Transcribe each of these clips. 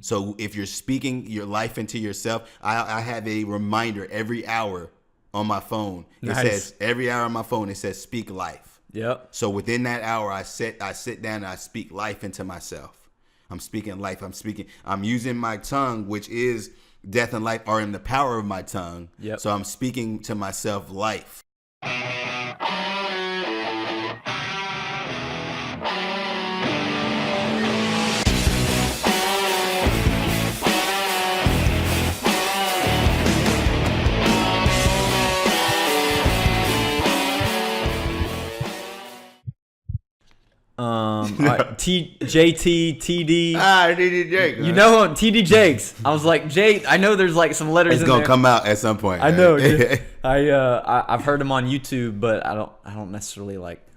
So if you're speaking your life into yourself, I have a reminder every hour on my phone. It says every hour on my phone, it says speak life. Yep. So within that hour, I sit down and I speak life into myself. I'm speaking life. I'm using my tongue, which is death and life are in the power of my tongue. Yep. So I'm speaking to myself life. All right, JT, TD. TD Jake. You know him, TD Jakes. I was like, Jake, I know there's like some letters It's in gonna there. come out at some point. I know. Dude. I've heard him on YouTube, but I don't necessarily like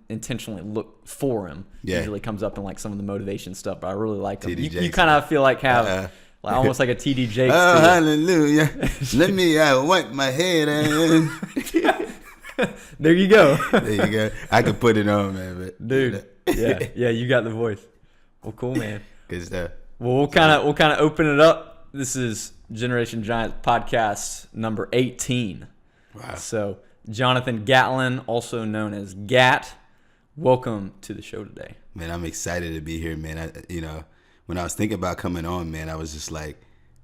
intentionally look for him. Yeah. Usually comes up in like some of the motivation stuff, but I really like him. TD You kind of feel like have like almost like a TD Jakes. Oh, hallelujah. Let me wipe my head and there you go. There you go. I could put it on, man. But, dude. Yeah, you got the voice. Well, cool, man. Good stuff. Well, we'll kind of open it up. This is Generation Giants podcast number 18. Wow. So Jonathan Gatlin, also known as Gat, welcome to the show today. Man, I'm excited to be here, man. When I was thinking about coming on, man, I was just like,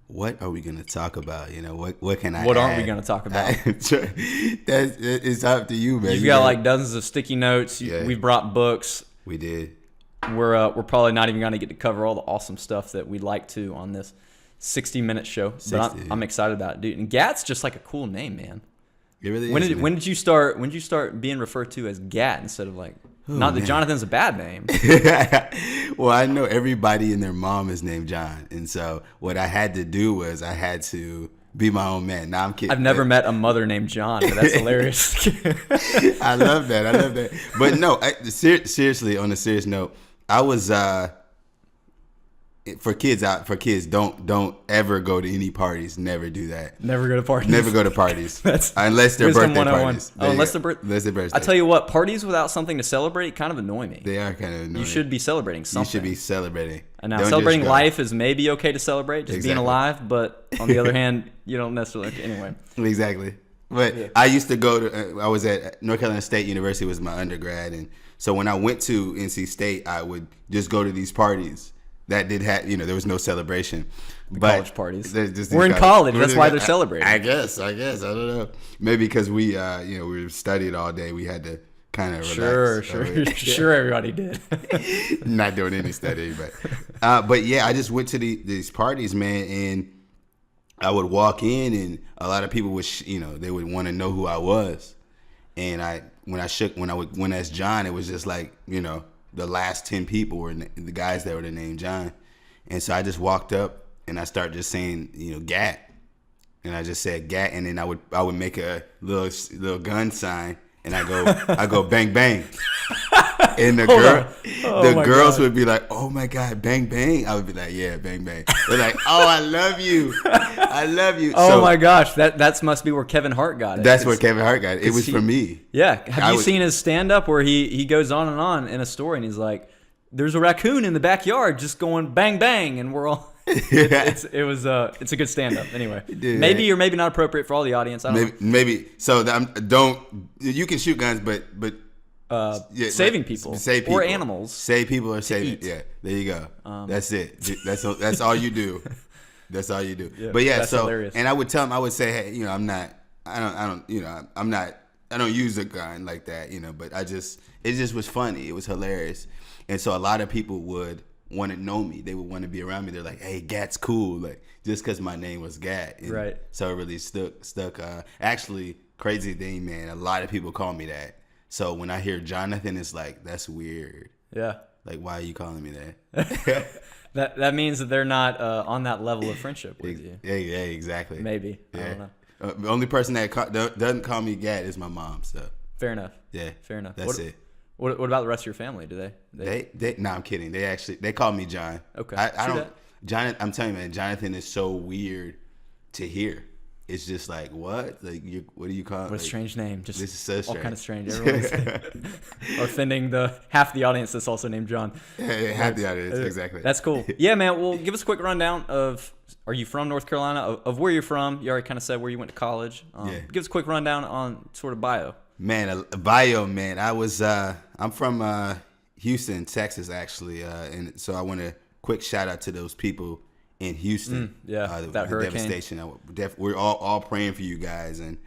what are we going to talk about? What can I What add? aren't we going to talk about? It's up to you, man. You've got like dozens of sticky notes. Yeah. We brought books. We did. We're probably not even going to get to cover all the awesome stuff that we'd like to on this 60-minute show. But I'm excited about it, dude. And Gat's just like a cool name, man. It really is. When did you start being referred to as Gat instead of like not that Jonathan's a bad name? Well, I know everybody and their mom is named John, and so what I had to do was I had to be my own man. Now I'm kidding. I've never met a mother named John, but that's hilarious. I love that. But no, seriously, on a serious note, I was for kids don't ever go to any parties. Never do that. Never go to parties. Never go to parties. That's unless they're wisdom birthday 101. parties. Unless they're birthday. I tell you what, parties without something to celebrate kind of annoy me. They are kind of annoying. You should be celebrating something. You should be celebrating. And now Don't celebrating just go. life is maybe okay to celebrate, just being Exactly. alive. But on the other hand, you don't necessarily. Anyway. Exactly. But Yeah. I used to go to. I was at North Carolina State University was my undergrad, and so when I went to NC State, I would just go to these parties. That did have, there was no celebration. But college parties. Just We're in college. That's why they're celebrating. I guess. I don't know. Maybe because we we studied all day. We had to kind of relax. Sure. Everybody did. Not doing any studying, but yeah, I just went to these parties, man, and I would walk in, and a lot of people would, they would want to know who I was, and when I went as John, it was just like, the last 10 people were the guys that were the name John. And so I just walked up and I started just saying, Gat. And I just said Gat, and then I would make a little gun sign, and I go bang bang. And the girls would be like, "Oh my God, bang bang." I would be like, "Yeah, bang bang." They're like, "Oh, I love you. I love you." Oh my gosh, that must be where Kevin Hart got it. That's where Kevin Hart got it. It was for me. Yeah. Have you seen his stand-up where he goes on and on in a story, and he's like, "There's a raccoon in the backyard just going bang bang," and we're all. It's a good stand-up. Anyway, maybe or maybe not appropriate for all the audience. I don't know. Maybe. So you can shoot guns, but saving people, or animals. Save people or save it. Yeah, there you go. That's it. That's all you do. That's all you do. Yeah, but yeah, that's so hilarious. And I would tell them, I would say, hey, I don't use a gun like that, but it just was funny. It was hilarious. And so a lot of people would want to know me. They would want to be around me. They're like, hey, Gat's cool. Like, just because my name was Gat. And right. So it really stuck. Actually, crazy thing, man, a lot of people call me that. So when I hear Jonathan, it's like, that's weird. Yeah. Like, why are you calling me that? That means that they're not on that level of friendship with you. Yeah, exactly. Maybe. Yeah. I don't know. The only person that doesn't call me Gat is my mom. So fair enough. Yeah. Fair enough. That's it. What about the rest of your family? Do they? No, I'm kidding. They call me John. Okay. I don't. Jonathan, I'm telling you, man, Jonathan is so weird to hear. it's just like, what? Like, what do you call it? What a strange name. Just this is so strange. All kind of strange. Everyone's offending half the audience that's also named John. Yeah, half the audience, exactly. That's cool. Yeah, man. Well, give us a quick rundown of, are you from North Carolina? Of where you're from. You already kind of said where you went to college. Give us a quick rundown on sort of bio. Man, a bio, man. I'm from Houston, Texas, actually. And so I want to quick shout out to those people in Houston. That hurricane. Devastation. We're all praying for you guys, and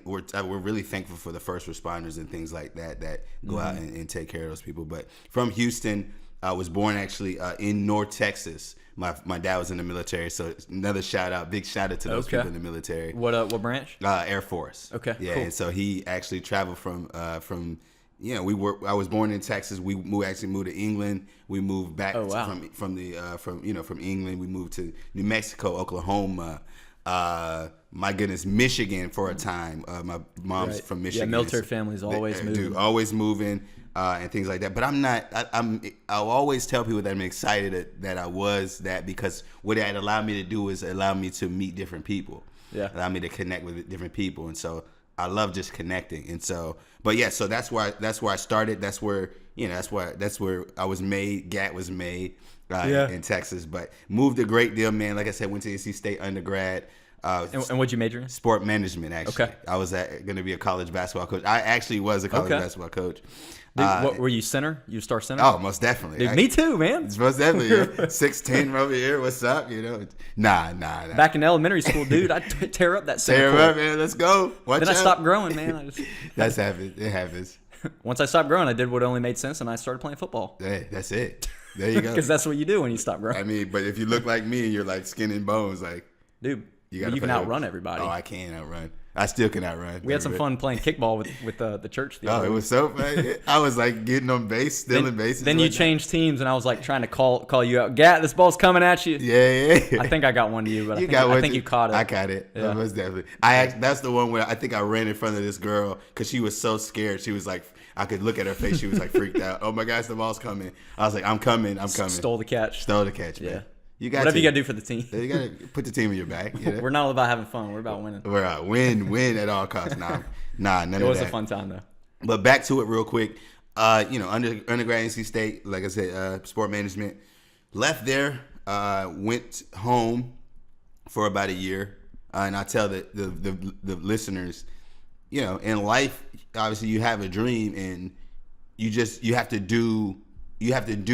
we're really thankful for the first responders and things like that go out and take care of those people. But from Houston, I was born actually in North Texas. My dad was in the military, so another big shout out to those people in the military. What branch? Air Force. Okay, yeah, cool. And so he actually traveled from I was born in Texas. We moved to England. We moved back from England. We moved to New Mexico, Oklahoma. My goodness, Michigan for a time. My mom's from Michigan. Yeah, military families always moving. Always moving and things like that. But I'm not. I'll always tell people that I'm excited that I was that, because what that allowed me to do is allow me to meet different people. Yeah, allow me to connect with different people, and so I love just connecting. And so, but yeah, so that's where I started. That's where that's where I was made. Gat was made in Texas, but moved a great deal, man. Like I said, went to NC State undergrad. And what'd you major in? Sport management, actually. Okay. I was going to be a college basketball coach. I actually was a college basketball coach. What were you, center? You star center? Oh, most definitely. Dude, me too, man. Most definitely. 6'10" over here. What's up? Nah. Back in elementary school, dude, I'd tear up that center. Tear up, man. Let's go. Watch then out. I stopped growing, man. That's happened. It happens. Once I stopped growing, I did what only made sense, and I started playing football. Hey, that's it. There you go. Because that's what you do when you stop growing. I mean, but if you look like me and you're like skin and bones, like, dude, you can outrun everybody. Oh, I can outrun. I still can outrun. We had some fun playing kickball with the church. It was so fun. I was like getting on base, stealing bases. Then you changed teams, and I was like trying to call you out. Gat, this ball's coming at you. Yeah. I think I got one to you, but I think you caught it. I caught it. Yeah. Most definitely. That's the one where I think I ran in front of this girl because she was so scared. She was like, I could look at her face. She was like freaked out. Oh my gosh, the ball's coming. I was like, I'm coming. Stole the catch. Man. Yeah. Whatever you got to do for the team. You got to put the team in your back. You know? We're not about having fun. We're about winning. We're out. Win at all costs. None of that. It was a fun time, though. But back to it real quick. Undergrad NC State, like I said, sport management. Left there, went home for about a year. And I tell the listeners, in life, obviously you have a dream, and you have to do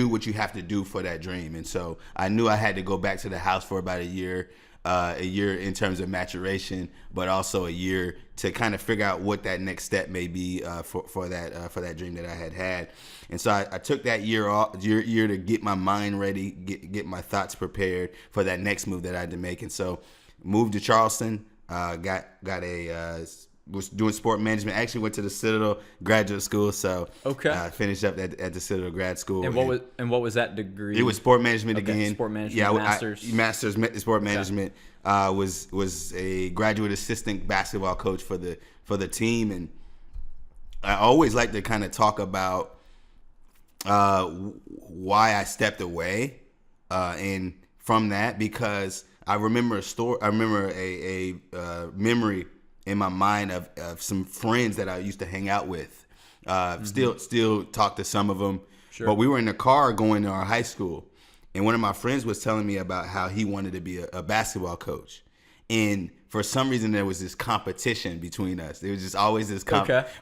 what you have to do for that dream. And so I knew I had to go back to the house for about a year in terms of maturation, but also a year to kind of figure out what that next step may be for that dream that I had. And so I took that year to get my mind ready, get my thoughts prepared for that next move that I had to make. And so moved to Charleston, was doing sport management. Actually went to the Citadel Graduate School, so finished up at the Citadel Grad School. And what was that degree? It was sport management again. Sport management, masters. Masters in sport management. Was a graduate assistant basketball coach for the team, and I always like to kind of talk about why I stepped away, and from that, because I remember a story. I remember a memory in my mind of some friends that I used to hang out with. Still talk to some of them. Sure. But we were in the car going to our high school, and one of my friends was telling me about how he wanted to be a basketball coach. And for some reason, there was this competition between us. There was just always this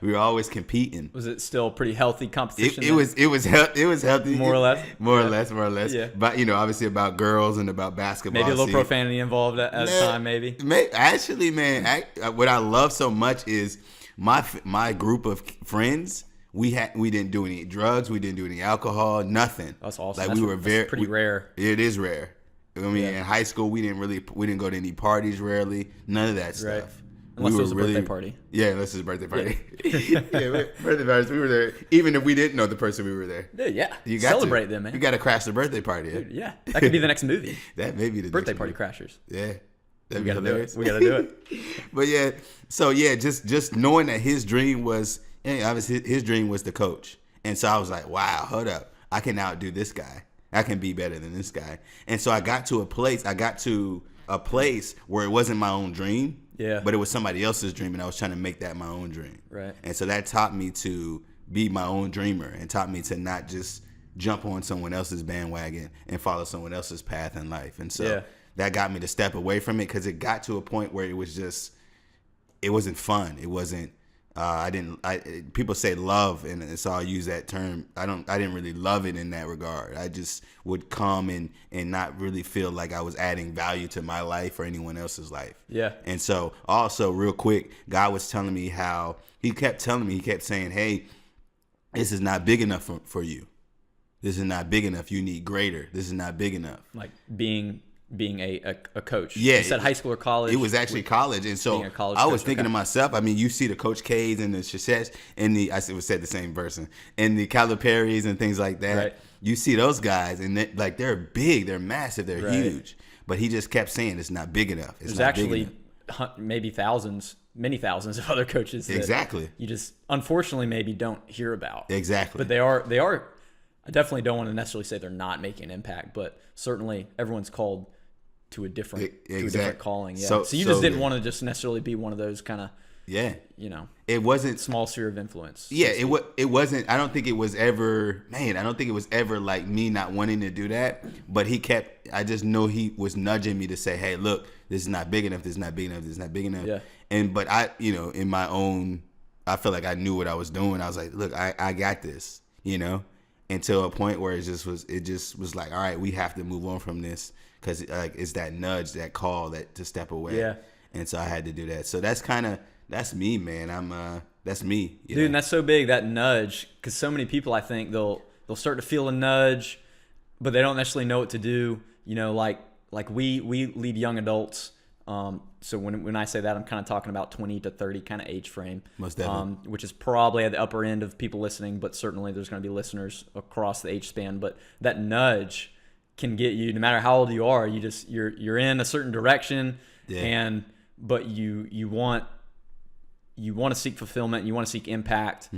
we were always competing. Was it still pretty healthy competition? It was healthy. More or less. More or less. Yeah. But obviously about girls and about basketball. Maybe a little profanity involved at the time. Maybe. Actually, man, what I love so much is my group of friends. We didn't do any drugs. We didn't do any alcohol. Nothing. That's awesome. That's pretty rare. It is rare. I mean, in high school, we didn't go to any parties rarely. None of that stuff. Right. Unless it was a birthday party. Yeah, unless it was a birthday party. Birthday parties. We were there, even if we didn't know the person. We were there. Yeah. You got celebrate them, man. You got to crash the birthday party. Dude, yeah, that could be the next movie. That may be the birthday next party movie. crashers. Yeah. We gotta do it. We gotta do it. But yeah, so yeah, just knowing that his dream was, obviously his dream was the coach, and so I was like, wow, hold up, I can outdo this guy. I can be better than this guy. And so I got to a place. I got to a place where it wasn't my own dream. Yeah. But it was somebody else's dream, and I was trying to make that my own dream. Right. And so that taught me to be my own dreamer, and taught me to not just jump on someone else's bandwagon and follow someone else's path in life. And so that got me to step away from it, because it got to a point where it wasn't fun. It wasn't. People say love, and so I'll use that term. I didn't really love it in that regard. I just would come and not really feel like I was adding value to my life or anyone else's life. Yeah. And so also real quick, God was telling me how he kept saying, hey, this is not big enough for you. This is not big enough. You need greater. This is not big enough. Like being a coach. Yeah. You said high school or college? It was actually college. And so I was thinking to myself, I mean, you see the Coach K's and the Shads and I said the same person, and the Calipari's and things like that. Right. You see those guys, and they're big, they're massive, they're huge. But he just kept saying it's not big enough. There's actually maybe many thousands of other coaches that you just unfortunately maybe don't hear about. Exactly. But they are. I definitely don't want to necessarily say they're not making an impact, but certainly everyone's called to a different calling. Yeah. So you just didn't want to just necessarily be one of those kind of it wasn't small sphere of influence. Yeah, it wasn't. I don't think it was ever like me not wanting to do that. But I just know he was nudging me to say, hey, look, this is not big enough. This is not big enough. This is not big enough. Yeah. But in my own, I feel like I knew what I was doing. I was like, look, I got this, until a point where it just was like, all right, we have to move on from this, because it's that nudge, that call, that to step away. Yeah. And so I had to do that. So that's me, man. That's me. Dude, and that's so big, that nudge, because so many people, I think they'll start to feel a nudge, but they don't necessarily know what to do. Like we lead young adults. So when I say that, I'm kind of talking about 20 to 30 kind of age frame. Most definitely. Which is probably at the upper end of people listening, but certainly there's going to be listeners across the age span. But that nudge can get you, no matter how old you are, you're in a certain direction, but you want to seek fulfillment, you want to seek impact.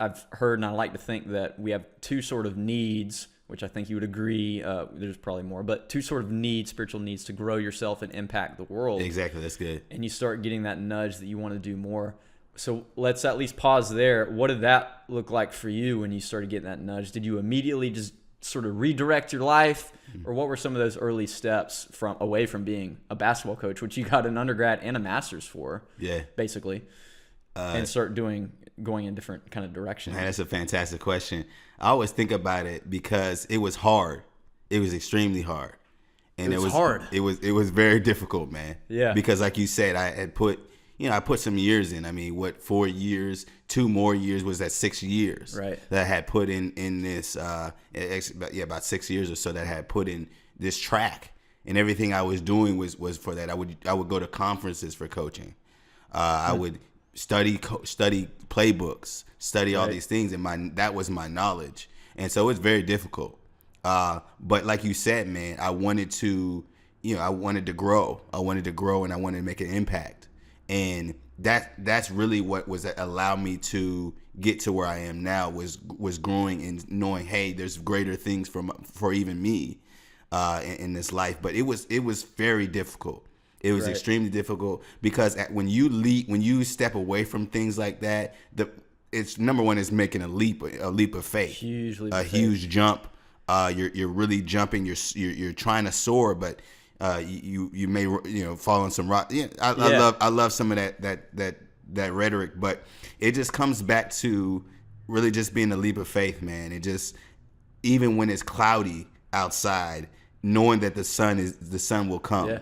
I've heard, and I like to think that we have two sort of needs, which I think you would agree, there's probably more, but two sort of needs, spiritual needs, to grow yourself and impact the world. Exactly, that's good. And you start getting that nudge that you want to do more. So let's at least pause there. What did that look like for you when you started getting that nudge? Did you immediately just sort of redirect your life, or what were some of those early steps away from being a basketball coach, which you got an undergrad and a master's for, basically, and start going in different kind of directions? Man, that's a fantastic question. I always think about it because it was hard. It was extremely hard, and it was hard. It was very difficult, man. Yeah. Because like you said, I had put some years in. I mean, 4 years? 2 more years was that 6 years, right? That I had put in this, about 6 years or so, that I had put in this track, and everything I was doing was for that. I would go to conferences for coaching. I would study playbooks, study all these things, and that was my knowledge, and so it's very difficult. But like you said, man, I wanted to grow. I wanted to grow, and I wanted to make an impact, and that's really what was allowed me to get to where I am now, was growing and knowing, hey, there's greater things for even me in this life. But it was very difficult. It was extremely difficult, because when you step away from things like that, it's number one is making a leap of faith, huge jump. You're really jumping. You're trying to soar, but you may fall on some rock. Yeah, I love some of that rhetoric, but it just comes back to really just being a leap of faith, man. It just, even when it's cloudy outside, knowing that the sun will come. Yeah.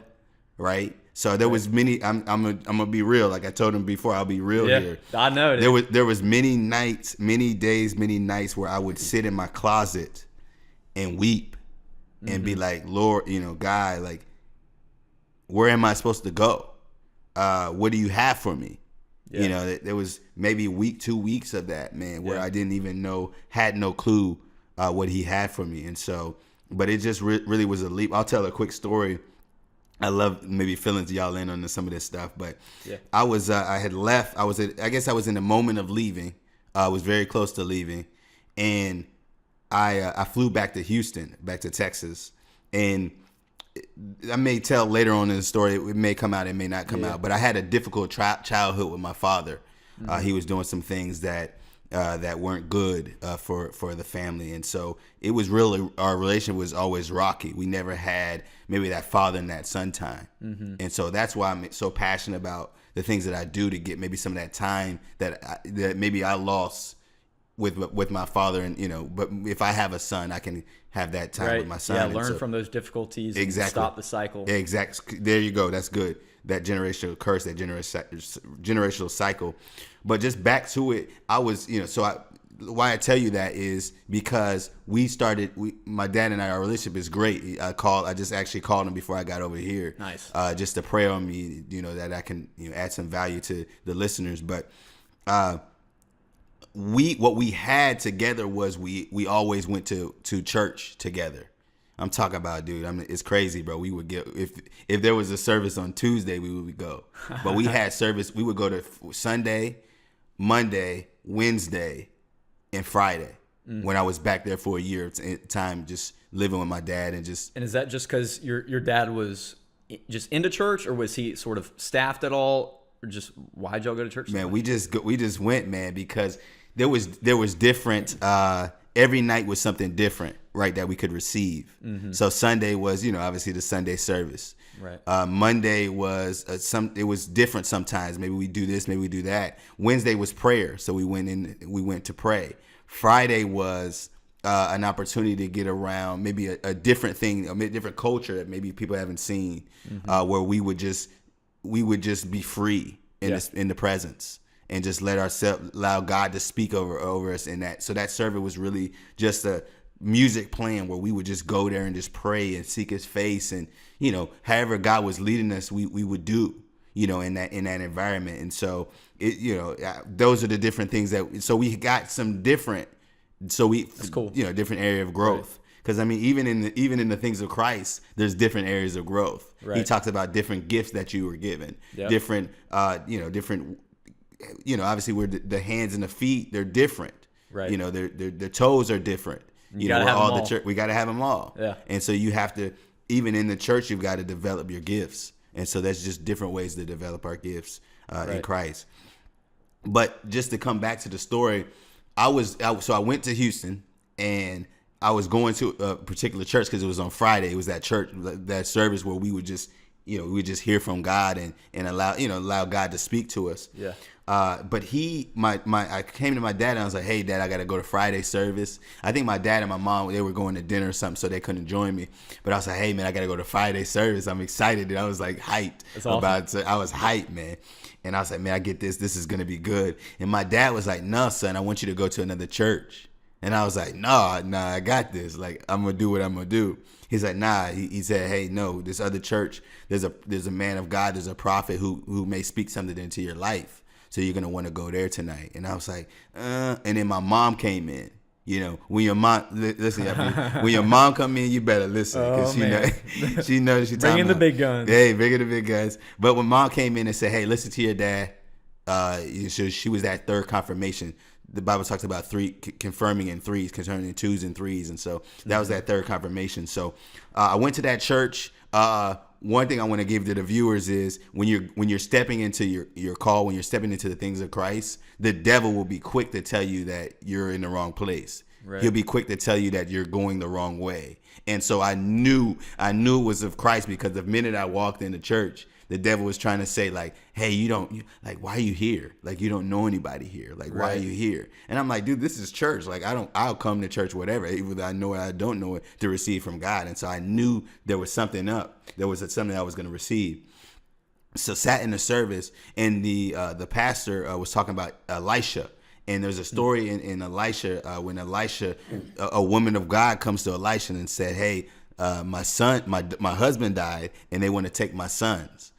Right. So there was many. I'm gonna be real. Like I told him before, I'll be real here. I know. There was many nights, many days, many nights where I would sit in my closet and weep and be like, Lord, God, like, where am I supposed to go? What do you have for me? Yeah. There was maybe 2 weeks of that, man, where I didn't even had no clue what he had for me. And so, but it just really was a leap. I'll tell a quick story. I love maybe filling y'all in on some of this stuff, but I had left. I guess I was in the moment of leaving. I was very close to leaving, and I flew back to Houston, back to Texas, and I may tell later on in the story. It may come out, it may not come out. But I had a difficult childhood with my father. He was doing some things that weren't good for the family, and so it was really, our relationship was always rocky. We never had maybe that father and that son time, and so that's why I'm so passionate about the things that I do to get maybe some of that time that maybe I lost with my father, and but if I have a son, I can have that time with my son. Yeah, learn from those difficulties. Exactly. And stop the cycle. Exactly. There you go. That's good. That generational curse, that generational cycle. But just back to it, I was, why I tell you that is because my dad and I, our relationship is great. I just actually called him before I got over here. Nice. Just to pray on me, that I can, add some value to the listeners. But, what we had together was we always went to church together. I'm talking about, dude. It's crazy, bro. We would get if there was a service on Tuesday, we would go. But we had service. We would go to Sunday, Monday, Wednesday, and Friday. When I was back there for a year time, just living with my dad and just. And is that just because your dad was just into church, or was he sort of staffed at all, or just why'd y'all go to church? Man, we just went, man, because there was different. Every night was something different, right, that we could receive. So Sunday was, obviously the Sunday service. Right. Monday was it was different sometimes. Maybe we do this, maybe we do that. Wednesday was prayer, so we went to pray. Friday was an opportunity to get around maybe a different thing, a different culture that maybe people haven't seen, where we would just be free in the presence. And just allow God to speak over us in that. So that service was really just a music playing where we would just go there and just pray and seek His face, and however God was leading us, we would do in that environment. And so those are the different things so we got some different. So that's cool. Different area of growth. Because even in the things of Christ, there's different areas of growth. Right. He talks about different gifts that you were given, different different. Obviously we're the hands and the feet, they're different. Right. Their toes are different. We got to have them all. Yeah. And so you have to, even in the church, you've got to develop your gifts. And so that's just different ways to develop our gifts in Christ. But just to come back to the story, I went to Houston, and I was going to a particular church because it was on Friday. It was that church, that service where we would just, we would just hear from God and allow God to speak to us. Yeah. But I came to my dad and I was like, hey, Dad, I got to go to Friday service. I think my dad and my mom, they were going to dinner or something, so they couldn't join me. But I was like, hey, man, I got to go to Friday service. I'm excited. And I was like hyped about it. I was hyped, man. And I was like, man, I get this. This is going to be good. And my dad was like, no, son, I want you to go to another church. And I was like, nah, I got this. Like, I'm going to do what I'm going to do. He's like, nah. He said, hey, no, this other church, there's a man of God, there's a prophet who may speak something into your life. So you're going to want to go there tonight. And I was like, and then my mom came in. When your mom, listen, when your mom come in, you better listen. Because she knows she's bringing the big guns. Hey, bringing the big guns. But when mom came in and said, hey, listen to your dad, she was that third confirmation. The Bible talks about confirming in threes, confirming in twos and threes. And so that was that third confirmation. So I went to that church. One thing I want to give to the viewers is when you're stepping into your call, when you're stepping into the things of Christ, the devil will be quick to tell you that you're in the wrong place. Right. He'll be quick to tell you that you're going the wrong way. And so I knew it was of Christ, because the minute I walked into church, the devil was trying to say, like, hey, why are you here? Like, you don't know anybody here. Like, why are you here? And I'm like, dude, this is church. Like, I'll come to church, whatever, either I know it or I don't know it, to receive from God. And so I knew there was something up. There was something I was going to receive. So sat in the service, and the pastor was talking about Elisha. And there's a story in Elisha when Elisha, a woman of God, comes to Elisha and said, hey, my husband died, and they want to take my sons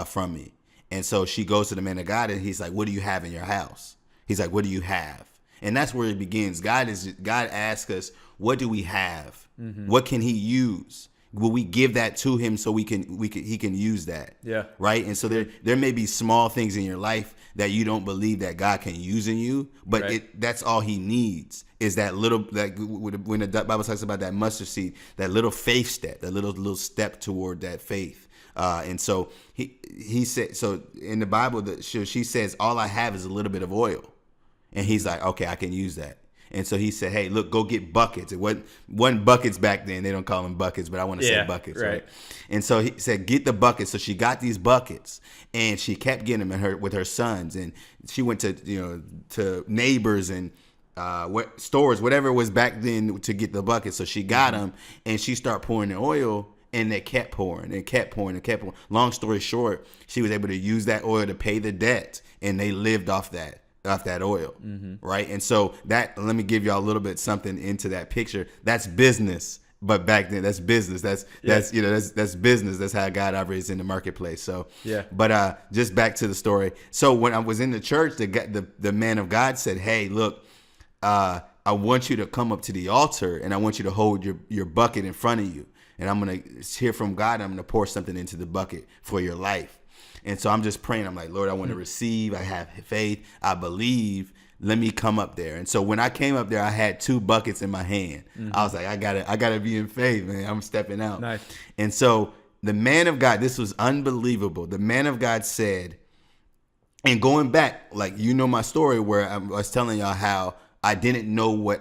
from me. And so she goes to the man of God, and he's like, what do you have in your house? He's like, what do you have? And that's where it begins. God asks us, what do we have? Mm-hmm. What can he use? Will we give that to him so he can use that? Yeah. Right. And so there may be small things in your life that you don't believe that God can use in you, but right. that's all he needs is that little, like when the Bible talks about that mustard seed, that little faith step, that little step toward that faith. And so he said, so in the Bible, she says, all I have is a little bit of oil. And he's like, okay, I can use that. And so he said, hey, look, go get buckets. It wasn't buckets back then. They don't call them buckets, but I want to say buckets. Right. And so he said, get the buckets. So she got these buckets and she kept getting them with her sons. And she went to neighbors and stores, whatever it was back then, to get the buckets. So she got them and she started pouring the oil. And they kept pouring and kept pouring and kept pouring. Long story short, she was able to use that oil to pay the debt, and they lived off that oil, right? And so let me give y'all a little bit something into that picture. That's business, but back then, that's business. That's business. That's how God operates in the marketplace. So yeah. But just back to the story. So when I was in the church, the man of God said, "Hey, look, I want you to come up to the altar, and I want you to hold your bucket in front of you." And I'm going to hear from God. I'm going to pour something into the bucket for your life. And so I'm just praying. I'm like, Lord, I want to receive. I have faith. I believe. Let me come up there. And so when I came up there, I had 2 buckets in my hand. I was like, I gotta be in faith, man. I'm stepping out. Nice. And so the man of God, this was unbelievable. The man of God said, and going back, like, my story where I was telling y'all how I didn't know where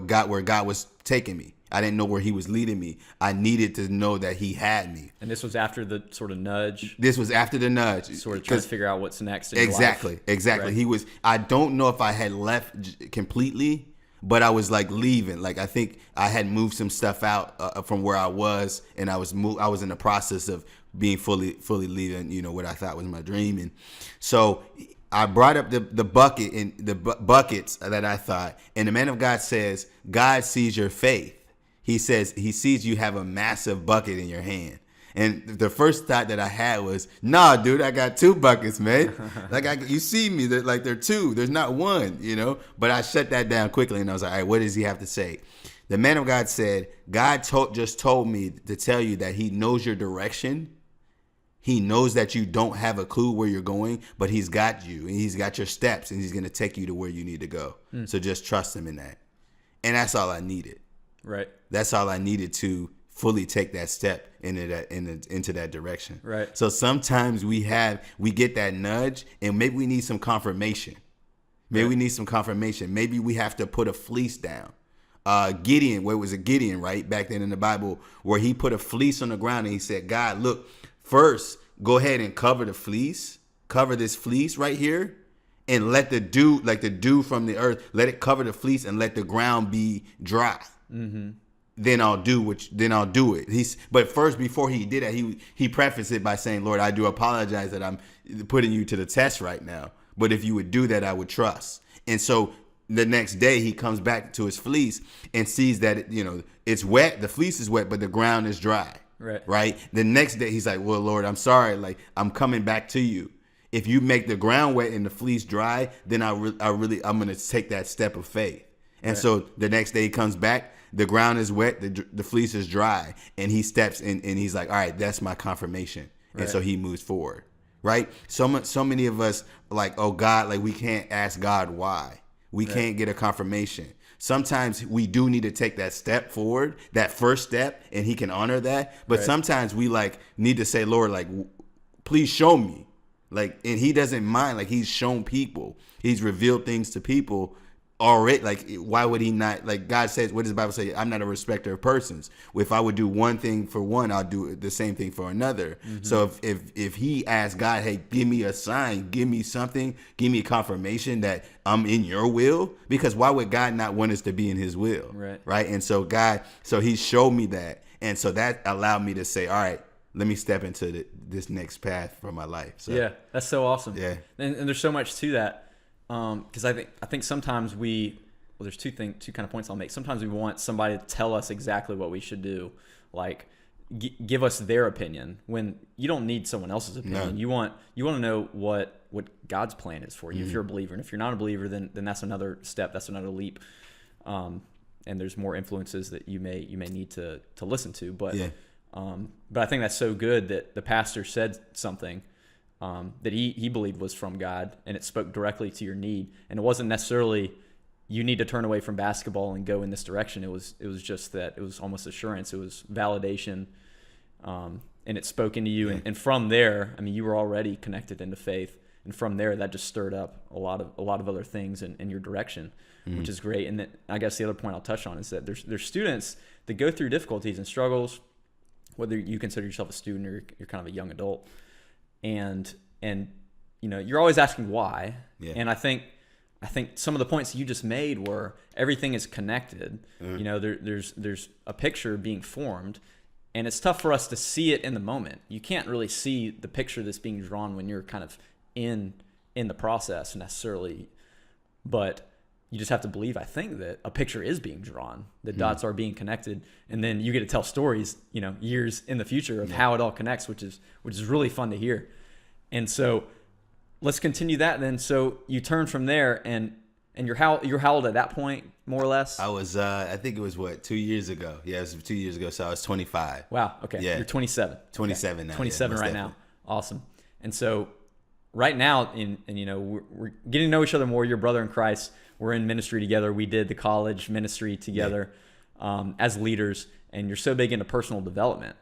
God was taking me. I didn't know where he was leading me. I needed to know that he had me. And this was after the sort of nudge. This was after the nudge. Sort of trying to figure out what's next in Exactly. your life. Exactly. Right. I don't know if I had left completely, but I was like leaving. Like I think I had moved some stuff out from where I was, and I was in the process of being fully leaving, what I thought was my dream. And so I brought up the bucket and the buckets that I thought, and the man of God says, God sees your faith. He says he sees you have a massive bucket in your hand. And the first thought that I had was, nah, dude, I got 2 buckets, man. You see me, they're 2. There's not 1, But I shut that down quickly, and I was like, all right, what does he have to say? The man of God said, God just told me to tell you that he knows your direction. He knows that you don't have a clue where you're going, but he's got you, and he's got your steps, and he's going to take you to where you need to go. So just trust him in that. And that's all I needed. Right. That's all I needed to fully take that step into that direction. Right. So sometimes we get that nudge, and maybe we need some confirmation. Maybe we need some confirmation. Maybe we have to put a fleece down. Gideon, where was it Gideon, right? Back then in the Bible, where he put a fleece on the ground and he said, God, look, first go ahead and cover this fleece right here, and let the dew from the earth, let it cover the fleece and let the ground be dry. Then I'll do it. But first, before he did that, he prefaced it by saying, Lord, I do apologize that I'm putting you to the test right now. But if you would do that, I would trust. And so the next day he comes back to his fleece and sees that, it's wet. The fleece is wet, but the ground is dry. Right. The next day he's like, well, Lord, I'm sorry. Like, I'm coming back to you. If you make the ground wet and the fleece dry, then I'm going to take that step of faith. And so the next day he comes back, the ground is wet, the fleece is dry, and he steps in and he's like, all right, that's my confirmation. And so he moves forward, right? So many of us are like, oh God, like we can't ask God why. We can't get a confirmation. Sometimes we do need to take that step forward, that first step, and he can honor that. But sometimes we need to say, Lord, please show me. And he doesn't mind. He's shown people. He's revealed things to people already. Why would he not? God says, what does the Bible say? I'm not a respecter of persons. If I would do one thing for one, I'll do the same thing for another. So if he asks God, hey, give me a sign, give me something, give me confirmation that I'm in your will, because why would God not want us to be in his will? Right. And so he showed me that. And so that allowed me to say, all right, let me step into this next path for my life. So, yeah, that's so awesome. Yeah. And there's so much to that. Because I think sometimes there's two kind of points I'll make. Sometimes we want somebody to tell us exactly what we should do, give us their opinion, when you don't need someone else's opinion. No. You want to know what God's plan is for you. If you're a believer, and if you're not a believer, then that's another step, that's another leap. and there's more influences that you may need to listen to. But Yeah. but I think that's so good that the pastor said something that he believed was from God, and it spoke directly to your need. And it wasn't necessarily you need to turn away from basketball and go in this direction. It was just that it was almost assurance. It was validation, and it spoke into you. Yeah. And from there, I mean, you were already connected into faith. And from there, that just stirred up a lot of other things in your direction, which is great. And then I guess the other point I'll touch on is that there's students that go through difficulties and struggles, whether you consider yourself a student or you're kind of a young adult, and you know, you're always asking why. Yeah. And I think some of the points you just made were everything is connected. You know, there's a picture being formed, and it's tough for us to see it in the moment. You can't really see the picture that's being drawn when you're kind of in the process necessarily, but you just have to believe, I think, that a picture is being drawn, the dots are being connected, and then you get to tell stories, you know, years in the future of how it all connects, which is really fun to hear. And so let's continue that then. So you turn from there, and you're how old at that point, more or less? I was, I think it was 2 years ago. Yeah, it was 2 years ago. So I was 25. Wow. Okay. Yeah. You're 27. 27 okay. now. 27 yeah, right now. Awesome. And so right now, and you know, we're getting to know each other more. You're a brother in Christ. We're in ministry together. We did the college ministry together as leaders, and you're so big into personal development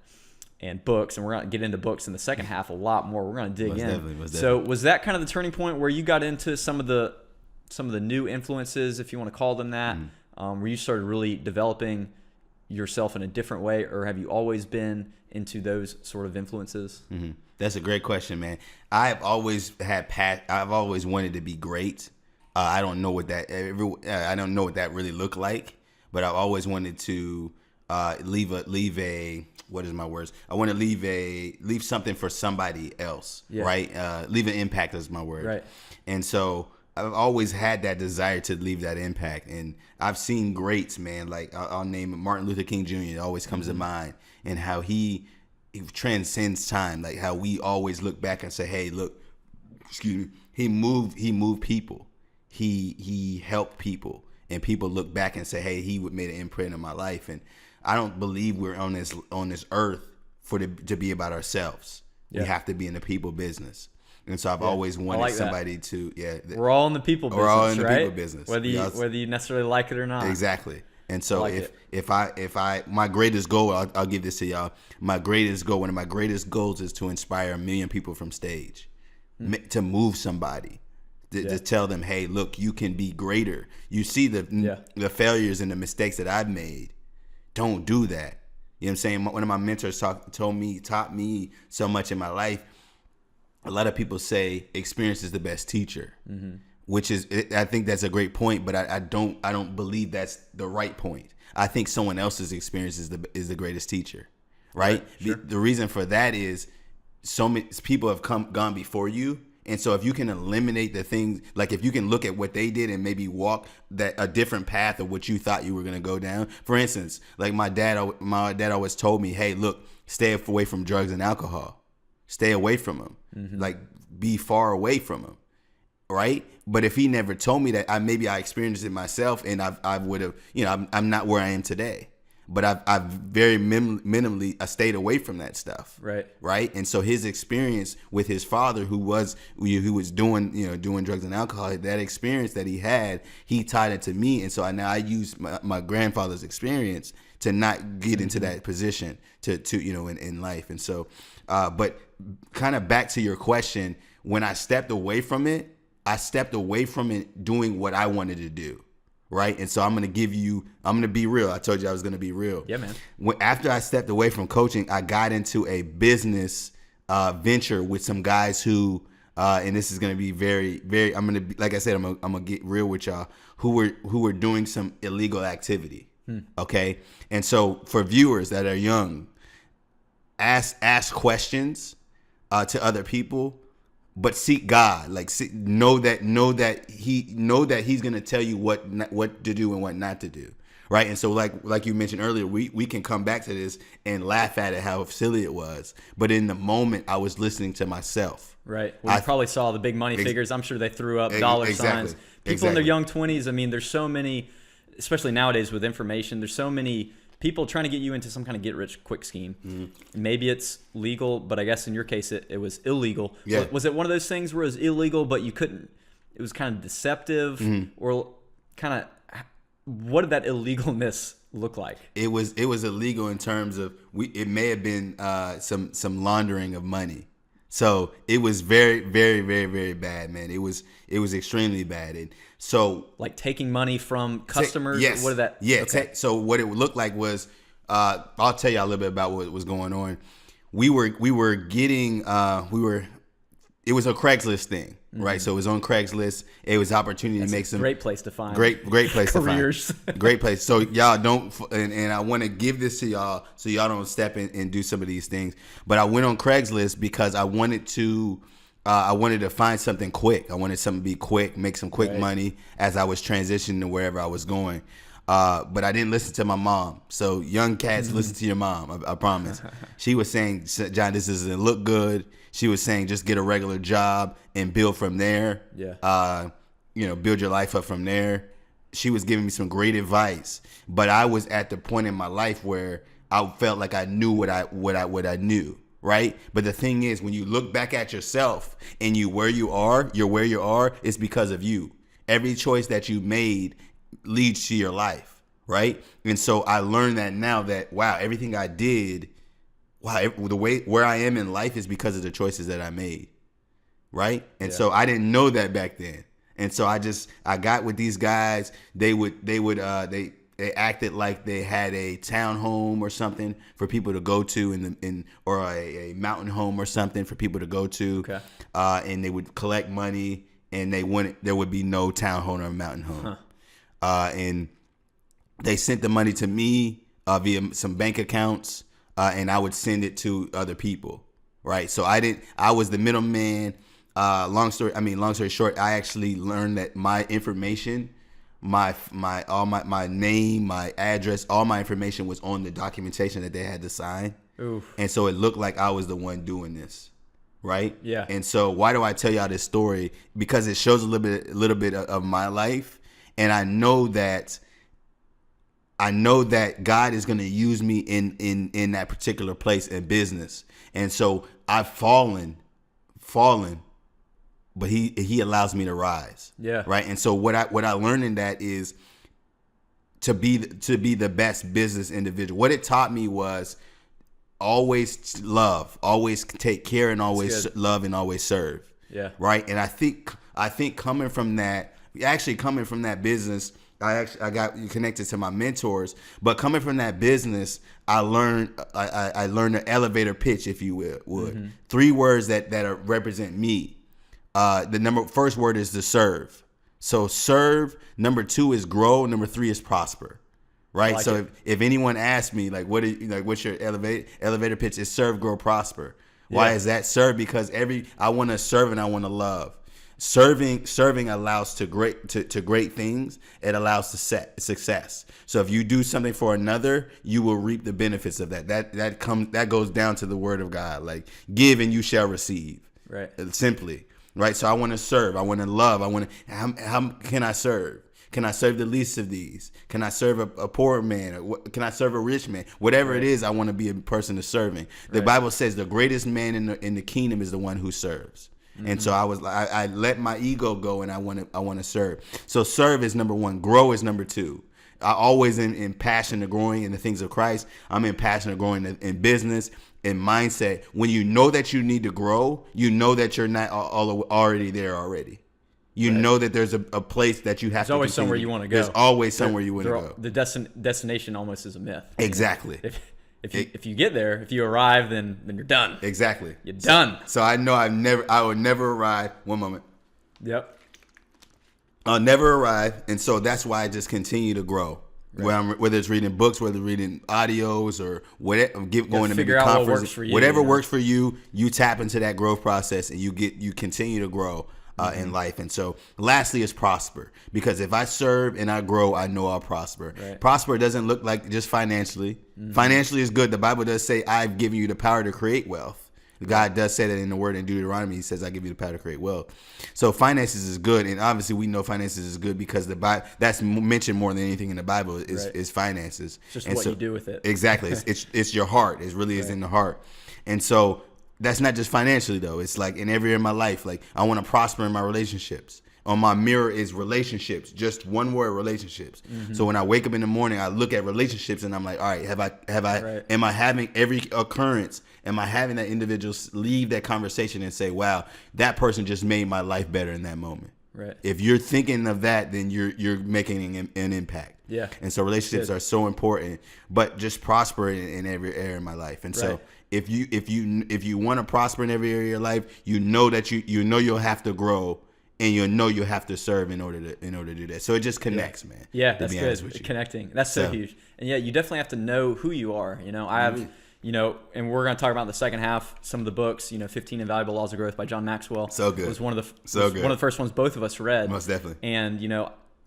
and books, and we're going to get into books in the second half a lot more. We're going to dig in. So was that kind of the turning point where you got into some of the new influences, if you want to call them that, where you started really developing yourself in a different way, or have you always been into those sort of influences? Mm-hmm. That's a great question, man. I've always wanted to be great. I don't know what that really looked like, but I've always wanted to leave a what is my words? I want to leave something for somebody else, right? Leave an impact is my word, right? And so I've always had that desire to leave that impact, and I've seen greats, man. Like I'll name Martin Luther King Jr. It always comes to mind, and how he transcends time. Like how we always look back and say, "Hey, look, excuse me." He moved people. He helped people, and people look back and say, "Hey, he made an imprint on my life." And I don't believe we're on this earth to be about ourselves. Yeah. We have to be in the people business. And so I've always wanted somebody to we're all in the people business. We're all in the right? people business. Whether you necessarily like it or not. Exactly. And so if I my greatest goal, I'll give this to y'all. One of my greatest goals is to inspire 1 million people from stage, to move somebody, to tell them, hey, look, you can be greater. You see the failures and the mistakes that I've made. Don't do that. You know what I'm saying? One of my mentors taught me so much in my life. A lot of people say experience is the best teacher, which is, I think that's a great point, but I don't believe that's the right point. I think someone else's experience is the greatest teacher, right? Sure. The reason for that is so many people have gone before you. And so if you can eliminate the things, like if you can look at what they did and maybe walk a different path of what you thought you were going to go down. For instance, like my dad always told me, hey, look, stay away from drugs and alcohol. Stay away from them. Like be far away from them. Right. But if he never told me that, maybe I experienced it myself, and I would have, I'm not where I am today. But I've very minimally stayed away from that stuff. Right. And so his experience with his father, who was doing drugs and alcohol, that experience that he had, he tied it to me. And so I use my grandfather's experience to not get into that position to in life. And so, but kind of back to your question, when I stepped away from it doing what I wanted to do. Right. And so I'm going to be real. I told you I was going to be real. Yeah, man. After I stepped away from coaching, I got into a business venture with some guys who, and this is going to be very, very, I'm going to be, like I said, I'm going to get real with y'all, who were doing some illegal activity. Okay. And so for viewers that are young, ask questions to other people. But seek God, know that He's gonna tell you what to do and what not to do, right? And so like you mentioned earlier, we can come back to this and laugh at it how silly it was, but in the moment I was listening to myself. Right. Well, you probably saw the big money figures. I'm sure they threw up dollar signs. People in their young 20s. I mean, there's so many especially nowadays with information, there's so many people trying to get you into some kind of get rich quick scheme. Mm-hmm. Maybe it's legal, but I guess in your case it was illegal. Yeah. Was it one of those things where it was illegal, but you couldn't? It was kind of deceptive, or kind of what did that illegalness look like? It was illegal in terms of it may have been some laundering of money. So it was very, very, very, very bad, man. It was extremely bad. And so like taking money from customers. Yes. What did that? Yeah. Okay. So what it would look like was, I'll tell you a little bit about what was going on. We were getting it was a Craigslist thing, right? So it was on Craigslist. It was opportunity to make some great place to find great place careers. To find great place. So y'all don't, and I want to give this to y'all so y'all don't step in and do some of these things. But I went on Craigslist because I wanted to find something quick. I wanted something to be quick, make some quick money as I was transitioning to wherever I was going. But I didn't listen to my mom. So young cats, listen to your mom. I promise. She was saying, John, this doesn't look good. She was saying, just get a regular job and build from there. Yeah. Build your life up from there. She was giving me some great advice, but I was at the point in my life where I felt like I knew what I knew. Right. But the thing is, when you look back at yourself and you're where you are, it's because of you. Every choice that you made leads to your life. Right. And so I learned that now that, wow, everything I did, the way where I am in life is because of the choices that I made. Right. And so I didn't know that back then. And so I got with these guys. They acted like they had a townhome or something for people to go to or a mountain home or something for people to go to. Okay. And they would collect money, and there would be no townhome or mountain home. And they sent the money to me via some bank accounts, and I would send it to other people. Right. So I was the middleman. Long story short, I actually learned that my information, my name, my address, all my information was on the documentation that they had to sign. Oof. And so it looked like I was the one doing this. Right? Yeah. And so why do I tell y'all this story? Because it shows a little bit of my life, and I know that God is going to use me in that particular place in business. And so I've fallen, but he allows me to rise. Yeah. Right. And so what I learned in that is to be the best business individual. What it taught me was always love, always take care, and always love, and always serve. Yeah. Right. And I think coming from that business, I got connected to my mentors, but coming from that business, I learned an elevator pitch, if you would. Mm-hmm. 3 words that represent me. The first word is to serve. So serve. Number 2 is grow. Number 3 is prosper. Right. Like so if anyone asks me what's your elevator pitch, is serve, grow, prosper. Yeah. Why is that? Serve because I want to serve and I want to love. Serving allows to great things. It allows to success. So if you do something for another, you will reap the benefits of that. That goes down to the word of God, like give and you shall receive. Right. Simply. Right. So I want to serve. I want to love. How can I serve? Can I serve the least of these? Can I serve a poor man? Can I serve a rich man? Whatever it is, I want to be a person of serving. The Bible says the greatest man in the kingdom is the one who serves. Mm-hmm. And so I let my ego go, and I want to serve. So serve is number 1. Grow is number 2. I always in passion of growing in the things of Christ. I'm in passion of growing in business, in mindset. When you know that you need to grow, you know that you're not already there already. You know that there's a place that you have to. There's always somewhere you want to go. There's always somewhere you want to go. The destination almost is a myth. Exactly. If you get there, if you arrive, then you're done. Exactly. You're done. So I know I would never arrive. One moment. Yep. I'll never arrive, and so that's why I just continue to grow. Right. Whether it's reading books, whether reading audios, or whatever, going to maybe conferences, whatever works for you, you tap into that growth process, and you continue to grow. In life. And so lastly is prosper, because if I serve and I grow, I know I'll prosper. Right. Prosper doesn't look like just financially. Mm-hmm. Financially is good. The Bible does say I've given you the power to create wealth. God does say that in the word in Deuteronomy. He says, I give you the power to create wealth. So finances is good. And obviously we know finances is good because the Bible, that's mentioned more than anything in the Bible is finances. It's just what you do with it. Exactly. It's your heart. It really is in the heart. And so that's not just financially though. It's like in every area of my life. Like I want to prosper in my relationships. On my mirror is relationships, just one word, relationships. Mm-hmm. So when I wake up in the morning, I look at relationships and I'm like, all right, am I having every occurrence? Am I having that individual leave that conversation and say, wow, that person just made my life better in that moment. Right. If you're thinking of that, then you're making an impact. Yeah. And so relationships are so important, but just prosper in every area of my life. And so if you want to prosper in every area of your life, you know that you'll have to grow. And you'll have to serve in order to do that. So it just connects, man. Yeah, that's good. Connecting. That's so huge. And yeah, you definitely have to know who you are. I have, and we're going to talk about in the second half some of the books. 15 Invaluable Laws of Growth by John Maxwell. So good. Was one of the first ones both of us read. Most definitely. And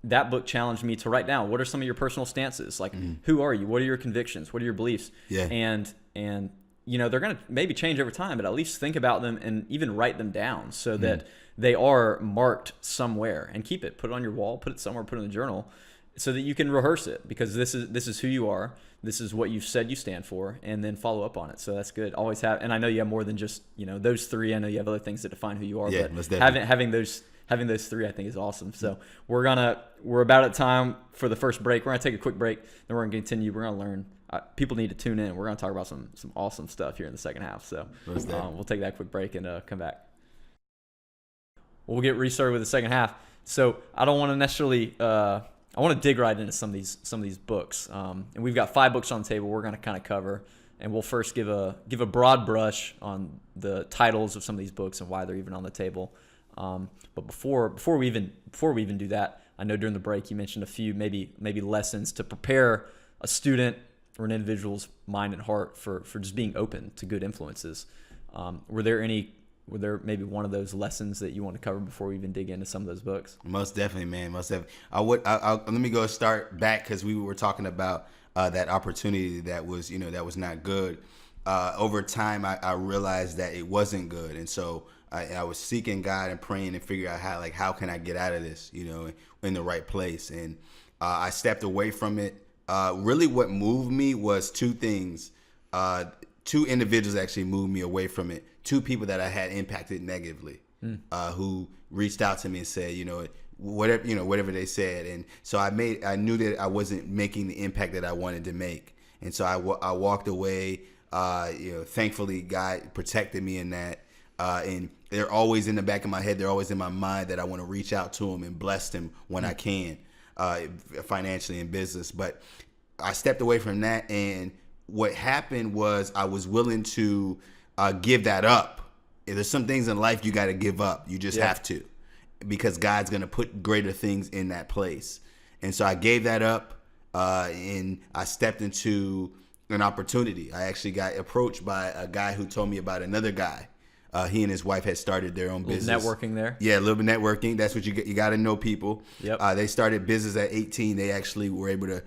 that book challenged me to write down what are some of your personal stances. Like, who are you? What are your convictions? What are your beliefs? Yeah. And they're going to maybe change over time, but at least think about them and even write them down so that they are marked somewhere, and keep it. Put it on your wall, put it somewhere, put it in the journal so that you can rehearse it, because this is who you are. This is what you've said you stand for, and then follow up on it. So that's good. Always have, and I know you have more than just, those three. I know you have other things that define who you are, but having those three, I think, is awesome. So we're about at time for the first break. We're going to take a quick break, then we're going to continue. We're going to learn. People need to tune in. We're going to talk about some awesome stuff here in the second half. So we'll take that quick break and come back. We'll get restarted with the second half. So I don't want to necessarily. I want to dig right into some of these books. And we've got 5 books on the table. We're going to kind of cover, and we'll first give a broad brush on the titles of some of these books and why they're even on the table. But before we even do that, I know during the break you mentioned a few maybe lessons to prepare a student or an individual's mind and heart for just being open to good influences. Were there maybe one of those lessons that you want to cover before we even dig into some of those books? Most definitely, man. Most definitely. Let me go start back, because we were talking about that opportunity that was not good. Over time, I realized that it wasn't good, and so I was seeking God and praying and figuring out how can I get out of this, in the right place. And I stepped away from it. Really, what moved me was 2 things. 2 individuals actually moved me away from it. 2 people that I had impacted negatively, who reached out to me and said, whatever they said. And so I knew that I wasn't making the impact that I wanted to make. And so I walked away. Thankfully God protected me in that. And they're always in the back of my head. They're always in my mind that I want to reach out to them and bless them when I can, financially and business. But I stepped away from that, and what happened was I was willing to give that up. There's some things in life you got to give up. You just have to, because God's going to put greater things in that place. And so I gave that up, and I stepped into an opportunity. I actually got approached by a guy who told me about another guy. He and his wife had started their own business. Networking there. Yeah, a little bit networking. That's what you get. You got to know people. Yep. They started business at 18. They actually were able to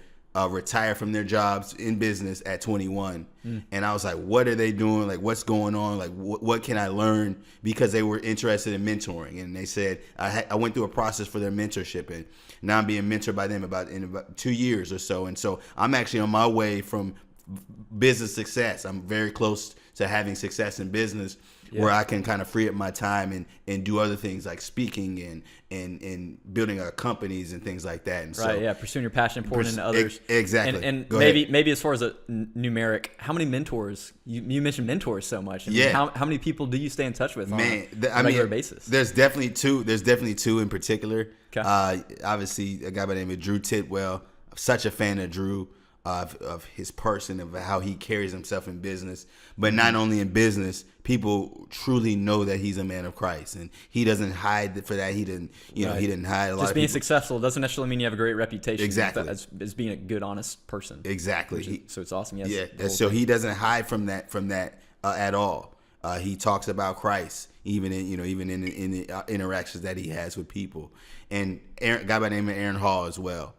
retire from their jobs in business at 21. And I was like, what are they doing? Like, what's going on? Like, what can I learn? Because they were interested in mentoring. And they said, I went through a process for their mentorship, and now I'm being mentored by them in about 2 years or so. And so I'm actually on my way from business success. I'm very close to having success in business, where I can kind of free up my time and do other things like speaking and building companies and things like that. And right, pursuing your passion, pouring into others. Exactly. And maybe as far as a numeric, how many mentors? You mentioned mentors so much. How many people do you stay in touch with on a regular basis? There's definitely 2. There's definitely 2 in particular. Okay. Obviously, a guy by the name of Drew Tidwell. I'm such a fan of Drew. Of his person, of how he carries himself in business, but not only in business, people truly know that he's a man of Christ, and he doesn't hide for that. He didn't, he didn't hide a lot. Just being successful doesn't necessarily mean you have a great reputation. Exactly, as being a good, honest person. Exactly. So it's awesome. Yes. Yeah. So he doesn't hide from that at all. He talks about Christ, even in the interactions that he has with people. And a guy by the name of Aaron Hall as well.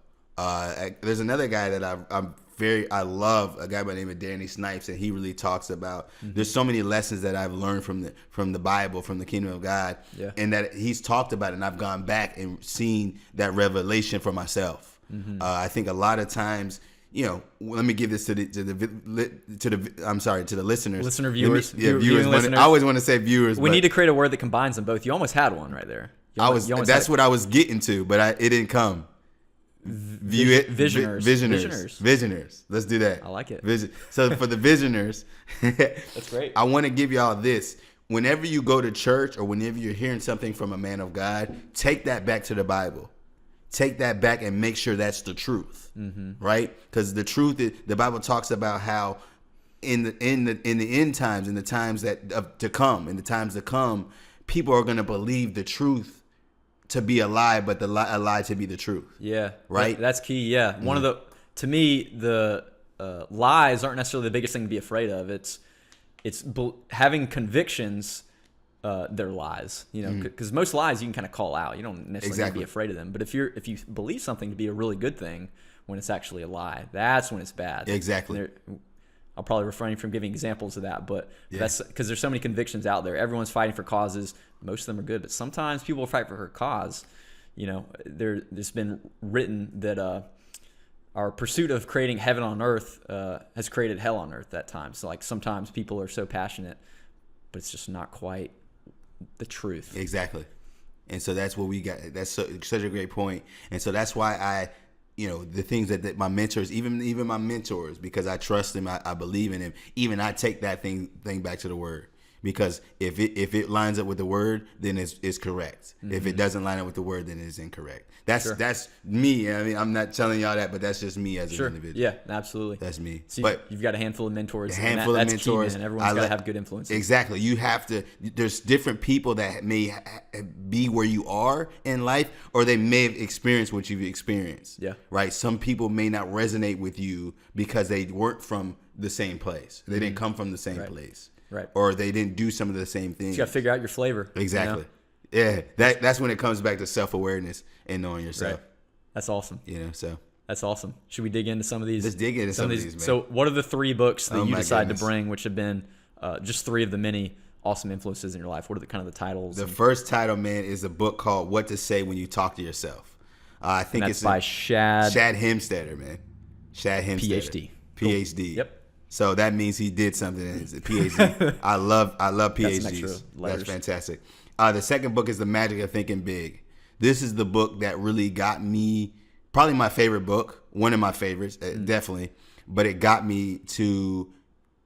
There's another guy that I'm I love a guy by the name of Danny Snipes, and he really talks about there's so many lessons that I've learned from the Bible, from the kingdom of God, and that he's talked about it, and I've gone back and seen that revelation for myself. I think a lot of times, let me give this to the listeners, viewers. Viewers. I always want to say viewers. We need to create a word that combines them both. You almost had one right there. That's what I was getting to, but it didn't come. Visioners. Let's do that. I like it. So for the visioners, that's great. I want to give y'all this. Whenever you go to church or whenever you're hearing something from a man of God, take that back to the Bible. Take that back and make sure that's the truth, right? Because the truth is, the Bible talks about how in the end times, in the times to come, people are going to believe the truth to be a lie, but a lie to be the truth. Yeah, right. That's key. Yeah, to me, the lies aren't necessarily the biggest thing to be afraid of. It's having convictions. They're lies, because most lies you can kind of call out. You don't necessarily need to be afraid of them. But if you believe something to be a really good thing when it's actually a lie, that's when it's bad. Exactly. I'll probably refrain from giving examples of that, but that's because there's so many convictions out there. Everyone's fighting for causes. Most of them are good, but sometimes people fight for her cause. There's been written that our pursuit of creating heaven on earth has created hell on earth at times. So like sometimes people are so passionate, but it's just not quite the truth. Exactly. And so that's what we got. That's such a great point. And so that's why the things that my mentors, even my mentors, because I trust them, I believe in them. Even I take that thing back to the word. Because if it lines up with the word, then it's correct. If it doesn't line up with the word, then it's incorrect. That's me. I mean, I'm not telling y'all that, but that's just me as an individual. Yeah, absolutely. That's me. So but you've got a handful of mentors. That's key, man. Everyone's got to have good influences. Exactly. You have to. There's different people that may be where you are in life, or they may have experienced what you've experienced. Yeah. Right. Some people may not resonate with you because they weren't from the same place. They didn't come from the same place. Right. Or they didn't do some of the same things. You got to figure out your flavor. Exactly. Yeah. That's when it comes back to self-awareness and knowing yourself. Right. That's awesome. So. That's awesome. Should we dig into some of these? Let's dig into some of these, man. So what are the 3 books that you decided to bring, which have been just 3 of the many awesome influences in your life? What are the kind of the titles? The first title, man, is a book called What to Say When You Talk to Yourself. I think it's by Shad Helmstetter, man. Shad PhD. Helmstetter. PhD. Cool. Yep. So that means he did something. It's a PhD. I love PhDs. That's fantastic. The second book is The Magic of Thinking Big. This is the book that really got me, probably my favorite book, one of my favorites, definitely. But it got me to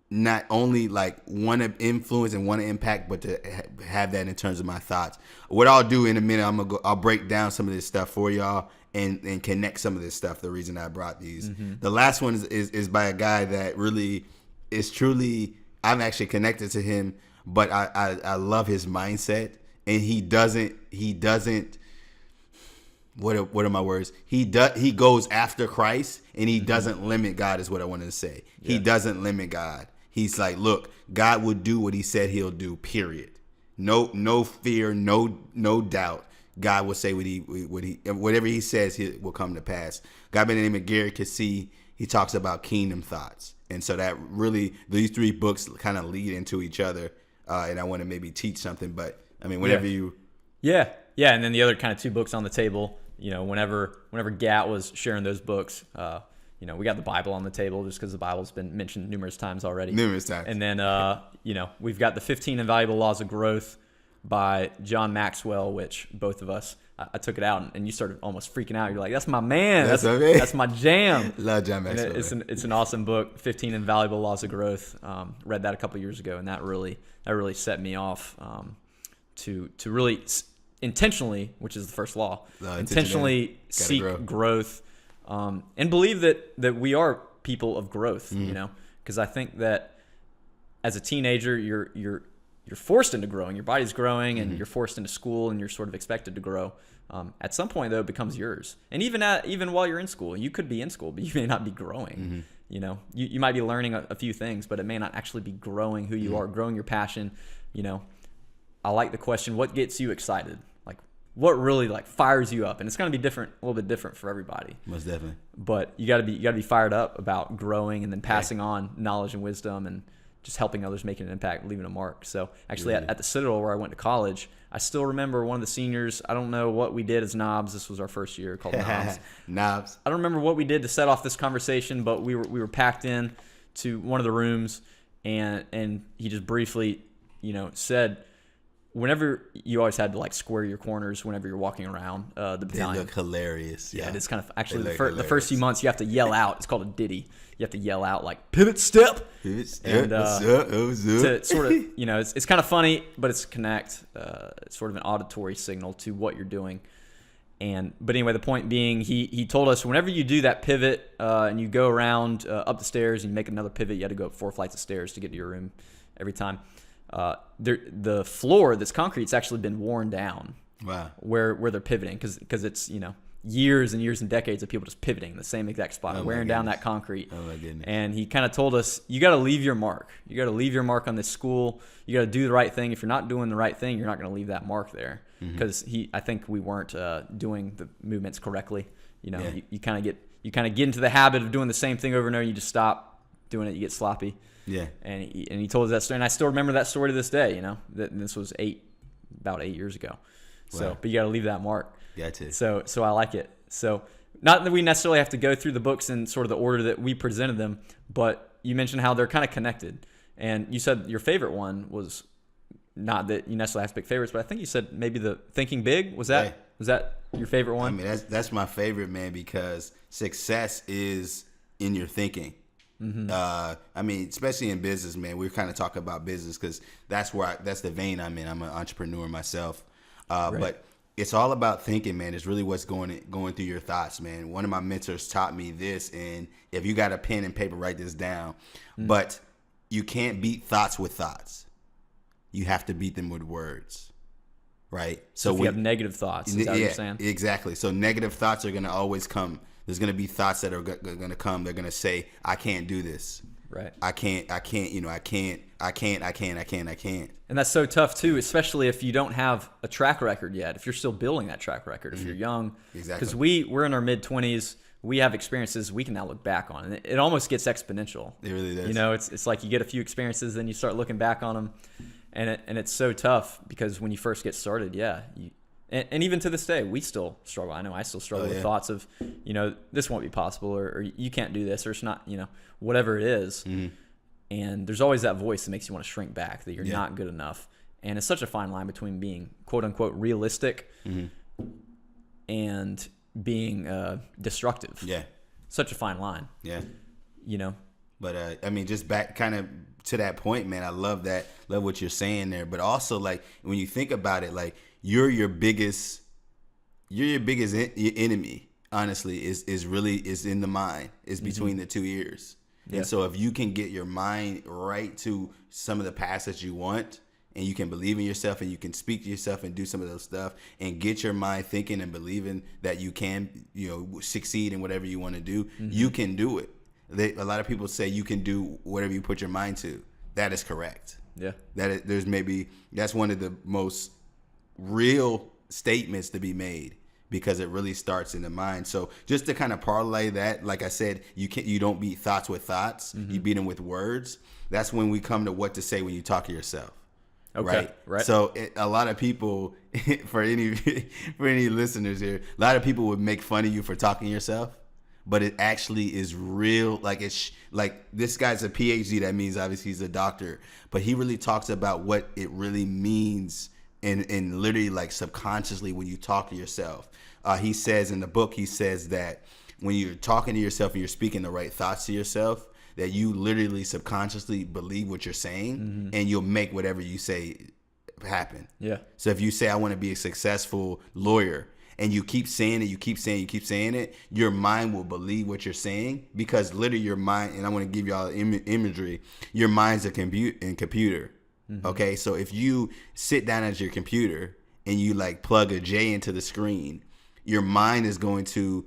not only like want to influence and want to impact, but to have that in terms of my thoughts. What I'll do in a minute, I'll break down some of this stuff for y'all and connect some of this stuff. The reason I brought these. The last one is by a guy that really is truly, I'm actually connected to him, but I love his mindset, and he doesn't. What are my words? He goes after Christ, and he doesn't limit God, is what I wanted to say. Yeah. He doesn't limit God. He's like, look, God will do what he said he'll do, period. No fear, no doubt. God will say whatever he says will come to pass. God by the name of Keesee, he talks about kingdom thoughts. And so that really, these 3 books kind of lead into each other. And I want to maybe teach something, but I mean, whenever you. Yeah. And then the other kind of 2 books on the table, whenever Gat was sharing those books, we got the Bible on the table just because the Bible's been mentioned numerous times already. And then, we've got the 15 Invaluable Laws of Growth by John Maxwell, which both of us, I took it out and you started almost freaking out. You're like, that's my man. That's my jam. Love John Maxwell. It's an awesome book, 15 Invaluable Laws of Growth. Read that a couple years ago, and that really set me off to really intentionally, which is the first law, intentionally seek growth and believe that we are people of growth, because I think that as a teenager, you're forced into growing. Your body's growing, and you're forced into school, and you're sort of expected to grow. At some point, though, it becomes yours. And even while you're in school, you could be in school, but you may not be growing. You might be learning a few things, but it may not actually be growing who you are, growing your passion. I like the question, what gets you excited? Like, what really like fires you up, and it's going to be different, a little bit different for everybody. Most definitely. But you got to be fired up about growing and then passing on knowledge and wisdom and just helping others, making an impact, leaving a mark. So actually at the Citadel where I went to college, I still remember one of the seniors, I don't know what we did as knobs. This was our first year, called knobs. Knobs. I don't remember what we did to set off this conversation, but we were packed in to one of the rooms, and he just briefly, said, whenever you always had to like square your corners whenever you're walking around the battalion. They look hilarious. Yeah, it's kind of actually the first few months you have to yell out. It's called a ditty. You have to yell out like pivot step. Pivot step. And What's up? to sort of it's kind of funny, but it's connect. It's sort of an auditory signal to what you're doing. But anyway, the point being, he told us whenever you do that pivot and you go around up the stairs and you make another pivot, you had to go up 4 flights of stairs to get to your room every time. The floor that's concrete, it's actually been worn down. Wow. Where they're pivoting because it's years and years and decades of people just pivoting in the same exact spot, wearing down that concrete. Oh my goodness. And he kind of told us, you got to leave your mark. You got to leave your mark on this school. You got to do the right thing. If you're not doing the right thing, you're not going to leave that mark there. Because I think we weren't doing the movements correctly. You kind of get into the habit of doing the same thing over and over. You just stop doing it. You get sloppy. Yeah. And he told us that story, and I still remember that story to this day. That this was about 8 years ago. So, wow. But you got to leave that mark. Gotcha. So I like it. So not that we necessarily have to go through the books in sort of the order that we presented them, but you mentioned how they're kind of connected. And you said your favorite one was not that you necessarily have to pick favorites, but I think you said maybe the Thinking Big. Was that your favorite one? I mean, that's my favorite, man, because success is in your thinking. I mean, especially in business, man. We're kind of talking about business because that's the vein I'm in. I'm an entrepreneur myself, but it's all about thinking, man. It's really what's going through your thoughts, man. One of my mentors taught me this, and if you got a pen and paper, write this down. But you can't beat thoughts with thoughts. You have to beat them with words, right? So if you have negative thoughts, is that what you're saying? Exactly. So negative thoughts are going to always come. There's going to be thoughts that are going to come. They're going to say, I can't do this. Right. I can't. I can't. And that's so tough too, especially if you don't have a track record yet. If you're still building that track record, if you're young. Exactly. Because we're in our mid-20s. We have experiences we can now look back on. And it almost gets exponential. It really does. It's like you get a few experiences, then you start looking back on them. And it's so tough because when you first get started, and even to this day, we still struggle. I know I still struggle with thoughts of, this won't be possible, or you can't do this, or it's not, whatever it is. And there's always that voice that makes you want to shrink back, that you're not good enough. And it's such a fine line between being quote unquote realistic and being destructive. Yeah. Such a fine line. Yeah. But I mean, just back kind of to that point, man, I love that. Love what you're saying there. But also, like, when you think about it, like, you're your biggest enemy, honestly, is in the mind. It's between the two ears. Yeah. And so if you can get your mind right to some of the paths that you want, and you can believe in yourself, and you can speak to yourself and do some of those stuff, and get your mind thinking and believing that you can, succeed in whatever you want to do, you can do it. A lot of people say you can do whatever you put your mind to. That is correct. Yeah. That's one of the most real statements to be made, because it really starts in the mind. So just to kind of parlay that, like I said, you don't beat thoughts with thoughts. You beat them with words. That's when we come to what to say when you talk to yourself. Okay. Right. So a lot of people, for any listeners here, a lot of people would make fun of you for talking to yourself. But it actually is real. Like, it's like, this guy's a PhD. That means obviously he's a doctor. But he really talks about what it really means, and literally, like, subconsciously when you talk to yourself. He says in the book, that when you're talking to yourself and you're speaking the right thoughts to yourself, that you literally subconsciously believe what you're saying, and you'll make whatever you say happen. Yeah. So if you say, I want to be a successful lawyer, and you keep saying it, your mind will believe what you're saying, because literally your mind, and I want to give y'all imagery, your mind's a computer. Okay, so if you sit down at your computer and you like plug a J into the screen, your mind is going to,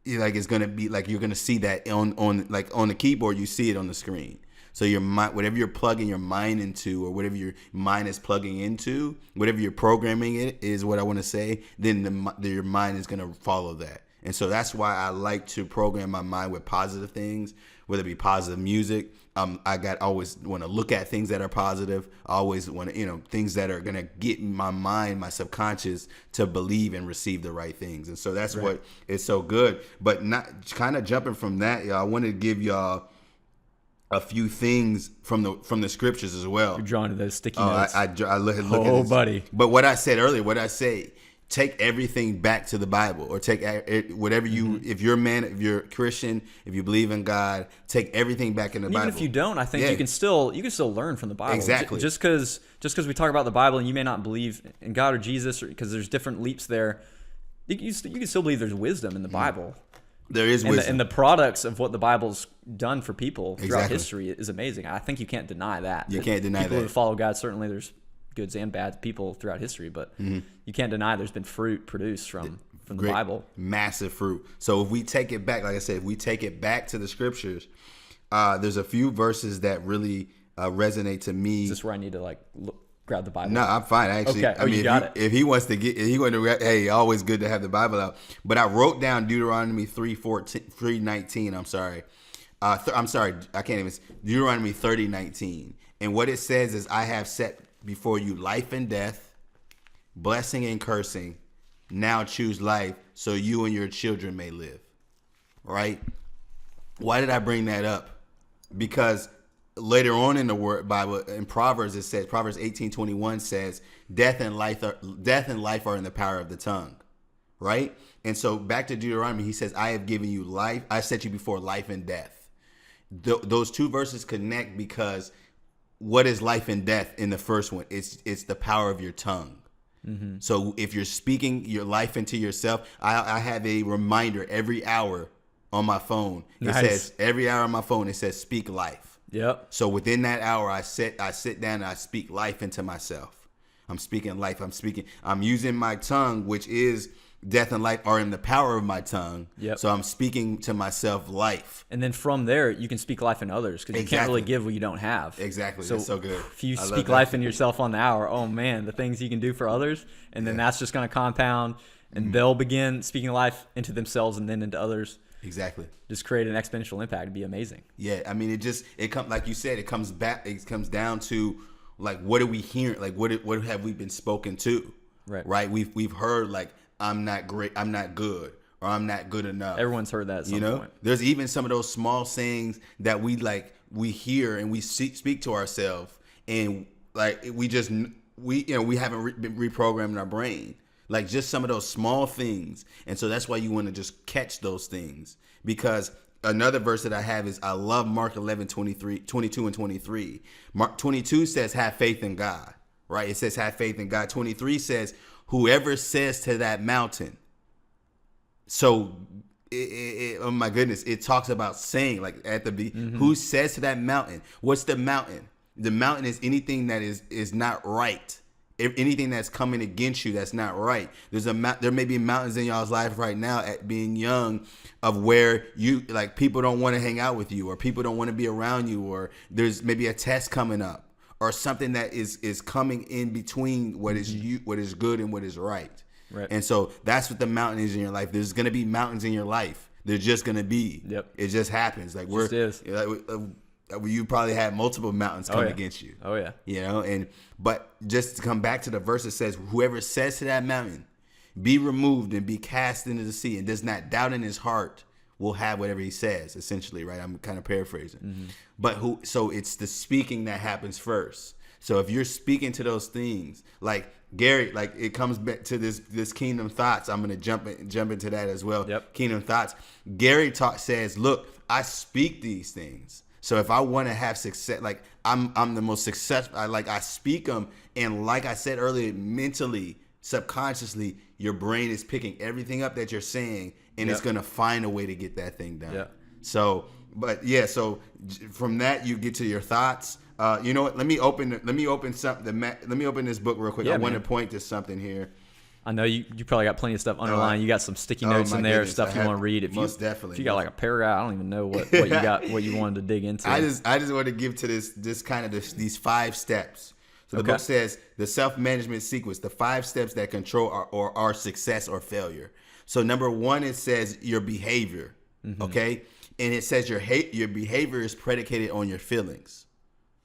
like, it's going to be like, you're going to see that on the keyboard, you see it on the screen. So your mind, whatever you're plugging your mind into, or whatever your mind is plugging into, whatever you're programming it is what I want to say, then your mind is going to follow that. And so that's why I like to program my mind with positive things, whether it be positive music. Always want to look at things that are positive. I always want to, things that are going to get my mind, my subconscious to believe and receive the right things. And so that's what is so good. But not kind of jumping from that, y'all, I want to give y'all a few things from the scriptures as well. You're drawing to those sticky notes. I look at this. Buddy. But what I said earlier, take everything back to the Bible, or take whatever you, if you're a man, if you're a Christian, if you believe in God, take everything back in the Bible. Even if you don't, I think you can still learn from the Bible. Exactly. Just because we talk about the Bible and you may not believe in God or Jesus, because there's different leaps there, you can still believe there's wisdom in the Bible. There is wisdom. And the products of what the Bible's done for people throughout history is amazing. I think you can't deny that. You can't deny that. People who follow God, certainly there's goods and bad people throughout history, but you can't deny there's been fruit produced from the Bible. Massive fruit. So if we take it back, like I said, if we take it back to the scriptures, there's a few verses that really resonate to me. Is this where I need to grab the Bible? No, I'm fine. Actually, okay. I mean, if he wants to hey, always good to have the Bible out. But I wrote down Deuteronomy 3:19. I'm sorry. I can't even. Deuteronomy 30:19. And what it says is, I have set before you life and death, blessing and cursing. Now choose life, so you and your children may live. Right? Why did I bring that up? Because later on in the word Bible, in Proverbs, it says, Proverbs 18:21 says, death and life are in the power of the tongue. Right? And so back to Deuteronomy, he says, I have given you life. I set you before life and death. Those two verses connect, because what is life and death in the first one? It's the power of your tongue. Mm-hmm. So if you're speaking your life into yourself, I have a reminder every hour on my phone. It says every hour on my phone, it says speak life. Yep. So within that hour, I sit down and I speak life into myself. I'm speaking life. I'm using my tongue, which is death and life are in the power of my tongue. Yep. So I'm speaking to myself life. And then from there, you can speak life in others, because you can't really give what you don't have. Exactly. That's so good. If you speak life in yourself on the hour, oh man, the things you can do for others, and then that's just going to compound, and they'll begin speaking life into themselves and then into others. Exactly. Just create an exponential impact. It'd be amazing. Yeah, I mean, it comes, like you said, it comes down to, like, what are we hearing? Like, what have we been spoken to? Right. We've heard, like, I'm not great, I'm not good, or I'm not good enough. Everyone's heard that at some point. There's even some of those small sayings that we hear and we speak to ourselves, and like we haven't been reprogramming our brain. Like, just some of those small things. And so that's why you want to just catch those things. Because another verse that I have is, I love Mark 11:22 and 23. Mark 22 says, have faith in God. Right? It says, have faith in God. 23 says, whoever says to that mountain. So, oh my goodness, it talks about saying, like, at the who says to that mountain? What's the mountain? The mountain is anything that is not right. Anything that's coming against you that's not right. There may be mountains in y'all's life right now, at being young, of where you, like, people don't want to hang out with you, or people don't want to be around you, or there's maybe a test coming up, or something that is coming in between what is good and what is right. Right. And so that's what the mountain is in your life. There's going to be mountains in your life. They're just going to be. Yep. It just happens. Like, you probably had multiple mountains come against you. Oh yeah. But just to come back to the verse, it says, whoever says to that mountain, be removed and be cast into the sea, and does not doubt in his heart, will have whatever he says, essentially, right? I'm kind of paraphrasing. Mm-hmm. But so it's the speaking that happens first. So if you're speaking to those things, like Gary, like, it comes back to this kingdom thoughts. I'm going to jump into that as well. Yep. Kingdom thoughts. Gary says, look, I speak these things. So if I want to have success, like, I'm the most successful, I speak them. And like I said earlier, mentally, subconsciously, your brain is picking everything up that you're saying, and it's going to find a way to get that thing done. Yeah. So from that, you get to your thoughts. You know what? Let me open something. Let me open this book real quick. Yeah, I want to point to something here. I know you probably got plenty of stuff underlined. You got some sticky notes in there, stuff you want to read. Definitely. If you got like a paragraph, I don't even know what you got, what you wanted to dig into. I just want to give to this kind of these 5 steps. So the book says the self-management sequence, the 5 steps that control our success or failure. So number 1, it says your behavior, okay? And it says your behavior is predicated on your feelings,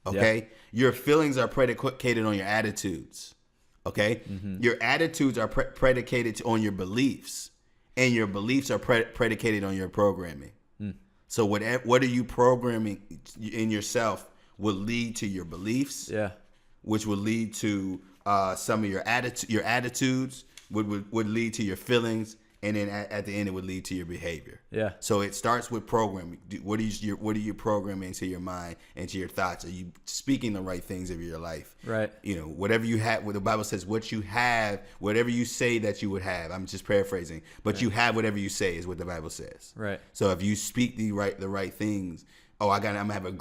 okay? Yeah. Your feelings are predicated on your attitudes, okay? Your attitudes are predicated on your beliefs, and your beliefs are predicated on your programming. So what are you programming in yourself will lead to your beliefs, which will lead to some of your attitudes, would lead to your feelings, and then at the end it would lead to your behavior. Yeah. So it starts with programming. What are you programming into your mind and to your thoughts? Are you speaking the right things of your life? Right. You know, whatever you have. What the Bible says, what you have, whatever you say that you would have. I'm just paraphrasing, but you have whatever you say is what the Bible says. Right. So if you speak the right things. I'm gonna have a